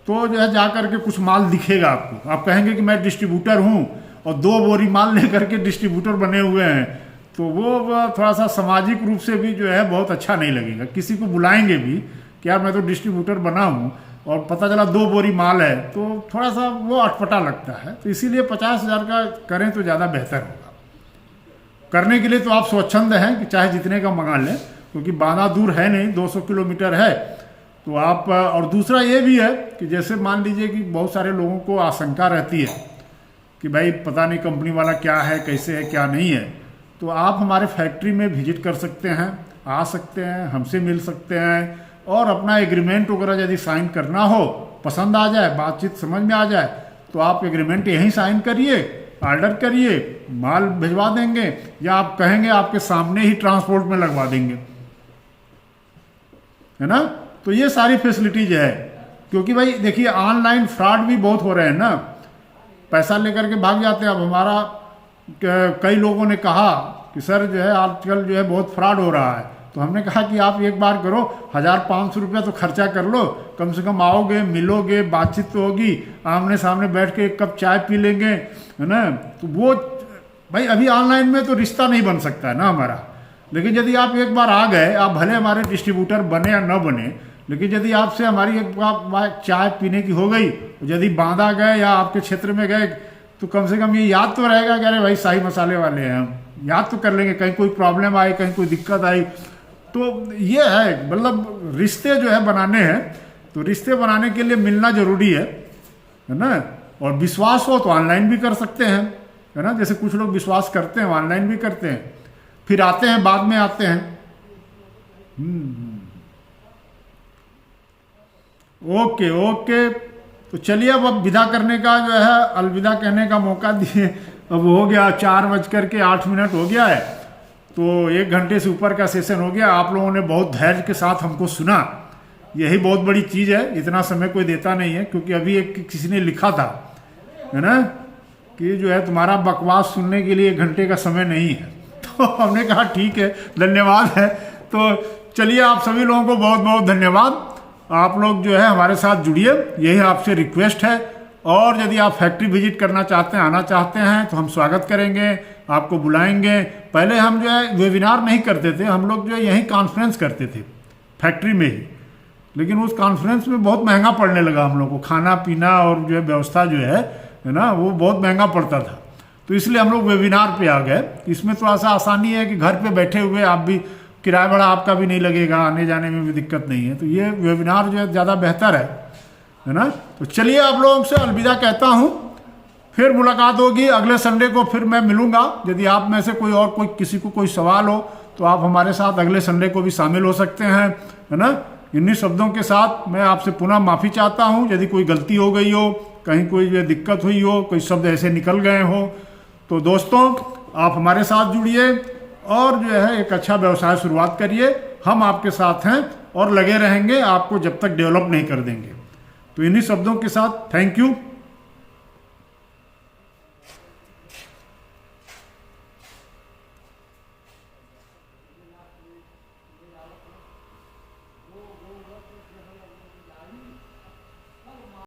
तो जो है जा करके कुछ माल दिखेगा आपको। आप कहेंगे कि मैं डिस्ट्रीब्यूटर हूँ और 2 बोरी माल लेकर के डिस्ट्रीब्यूटर बने हुए हैं, तो वो थोड़ा सा सामाजिक रूप से भी जो है बहुत अच्छा नहीं लगेगा। किसी को बुलाएंगे भी कि यार मैं तो डिस्ट्रीब्यूटर बना हूँ और पता चला 2 बोरी माल है, तो थोड़ा सा वो अटपटा लगता है। तो इसीलिए 50,000 का करें तो ज़्यादा बेहतर होगा। करने के लिए तो आप स्वच्छंद हैं कि चाहे जितने का मंगा लें, क्योंकि बांदा दूर है नहीं, 200 किलोमीटर है। तो आप, और दूसरा ये भी है कि जैसे मान लीजिए कि बहुत सारे लोगों को आशंका रहती है कि भाई पता नहीं कंपनी वाला क्या है, कैसे है, क्या नहीं है, तो आप हमारे फैक्ट्री में विजिट कर सकते हैं, आ सकते हैं, हमसे मिल सकते हैं, और अपना एग्रीमेंट वगैरह यदि साइन करना हो, पसंद आ जाए, बातचीत समझ में आ जाए, तो आप एग्रीमेंट यहीं साइन करिए, ऑर्डर करिए, माल भिजवा देंगे, या आप कहेंगे आपके सामने ही ट्रांसपोर्ट में लगवा देंगे, है ना। तो ये सारी फैसिलिटीज है। क्योंकि भाई देखिए, ऑनलाइन फ्रॉड भी बहुत हो रहे हैं ना, पैसा लेकर के भाग जाते हैं। अब हमारा कई लोगों ने कहा कि सर जो है आजकल जो है बहुत फ्रॉड हो रहा है, तो हमने कहा कि आप एक बार करो, 1,500 रुपया तो खर्चा कर लो, कम से कम आओगे, मिलोगे, बातचीत तो होगी, आमने सामने बैठ के एक कप चाय पी लेंगे, है ना। तो वो भाई अभी ऑनलाइन में तो रिश्ता नहीं बन सकता है ना हमारा। लेकिन यदि आप एक बार आ गए, आप भले हमारे डिस्ट्रीब्यूटर बने या न बने, लेकिन यदि आपसे हमारी एक बार चाय पीने की हो गई, यदि बांदा गए या आपके क्षेत्र में गए, तो कम से कम ये याद तो रहेगा कि अरे भाई शाही मसाले वाले हैं, हम याद तो कर लेंगे, कहीं कोई प्रॉब्लम आई, कहीं कोई दिक्कत आई। तो ये है, मतलब रिश्ते जो है बनाने हैं, तो रिश्ते बनाने के लिए मिलना जरूरी है ना। और विश्वास हो तो ऑनलाइन भी कर सकते हैं, है ना। जैसे कुछ लोग विश्वास करते हैं, ऑनलाइन भी करते हैं, फिर आते हैं, बाद में आते हैं। ओके ओके, तो चलिए अब विदा करने का जो है, अलविदा कहने का मौका दिए। अब हो गया 4:08 हो गया है, तो 1 घंटे से ऊपर का सेशन हो गया। आप लोगों ने बहुत धैर्य के साथ हमको सुना, यही बहुत बड़ी चीज़ है। इतना समय कोई देता नहीं है, क्योंकि अभी एक किसी ने लिखा था, है ना, कि जो है तुम्हारा बकवास सुनने के लिए 1 घंटे का समय नहीं है। तो हमने कहा ठीक है, धन्यवाद है। तो चलिए, आप सभी लोगों को बहुत बहुत धन्यवाद। आप लोग जो है हमारे साथ जुड़िए, यही आपसे रिक्वेस्ट है। और यदि आप फैक्ट्री विजिट करना चाहते हैं, आना चाहते हैं, तो हम स्वागत करेंगे, आपको बुलाएंगे। पहले हम जो है वेबिनार नहीं करते थे, हम लोग जो है यहीं कॉन्फ्रेंस करते थे फैक्ट्री में ही। लेकिन उस कॉन्फ्रेंस में बहुत महंगा पड़ने लगा हम लोग को, खाना पीना और जो है व्यवस्था जो है ना, वो बहुत महंगा पड़ता था। तो इसलिए हम लोग वेबिनार पे आ गए। इसमें थोड़ा सा आसानी है कि घर पे बैठे हुए आप भी, किराया भाड़ा आपका भी नहीं लगेगा, आने जाने में भी दिक्कत नहीं है। तो ये वेबिनार जो है ज़्यादा बेहतर है ना। तो चलिए, आप लोगों से अलविदा कहता हूँ, फिर मुलाकात होगी अगले संडे को, फिर मैं मिलूँगा। यदि आप में से कोई किसी को कोई सवाल हो, तो आप हमारे साथ अगले संडे को भी शामिल हो सकते हैं, है ना। इन्हीं शब्दों के साथ मैं आपसे पुनः माफ़ी चाहता हूँ यदि कोई गलती हो गई हो, कहीं कोई जो दिक्कत हुई हो, कोई शब्द ऐसे निकल गए हो। तो दोस्तों, आप हमारे साथ जुड़िए और जो है एक अच्छा व्यवसाय शुरुआत करिए। हम आपके साथ हैं और लगे रहेंगे, आपको जब तक डेवलप नहीं कर देंगे। तो इन्हीं शब्दों के साथ थैंक यू।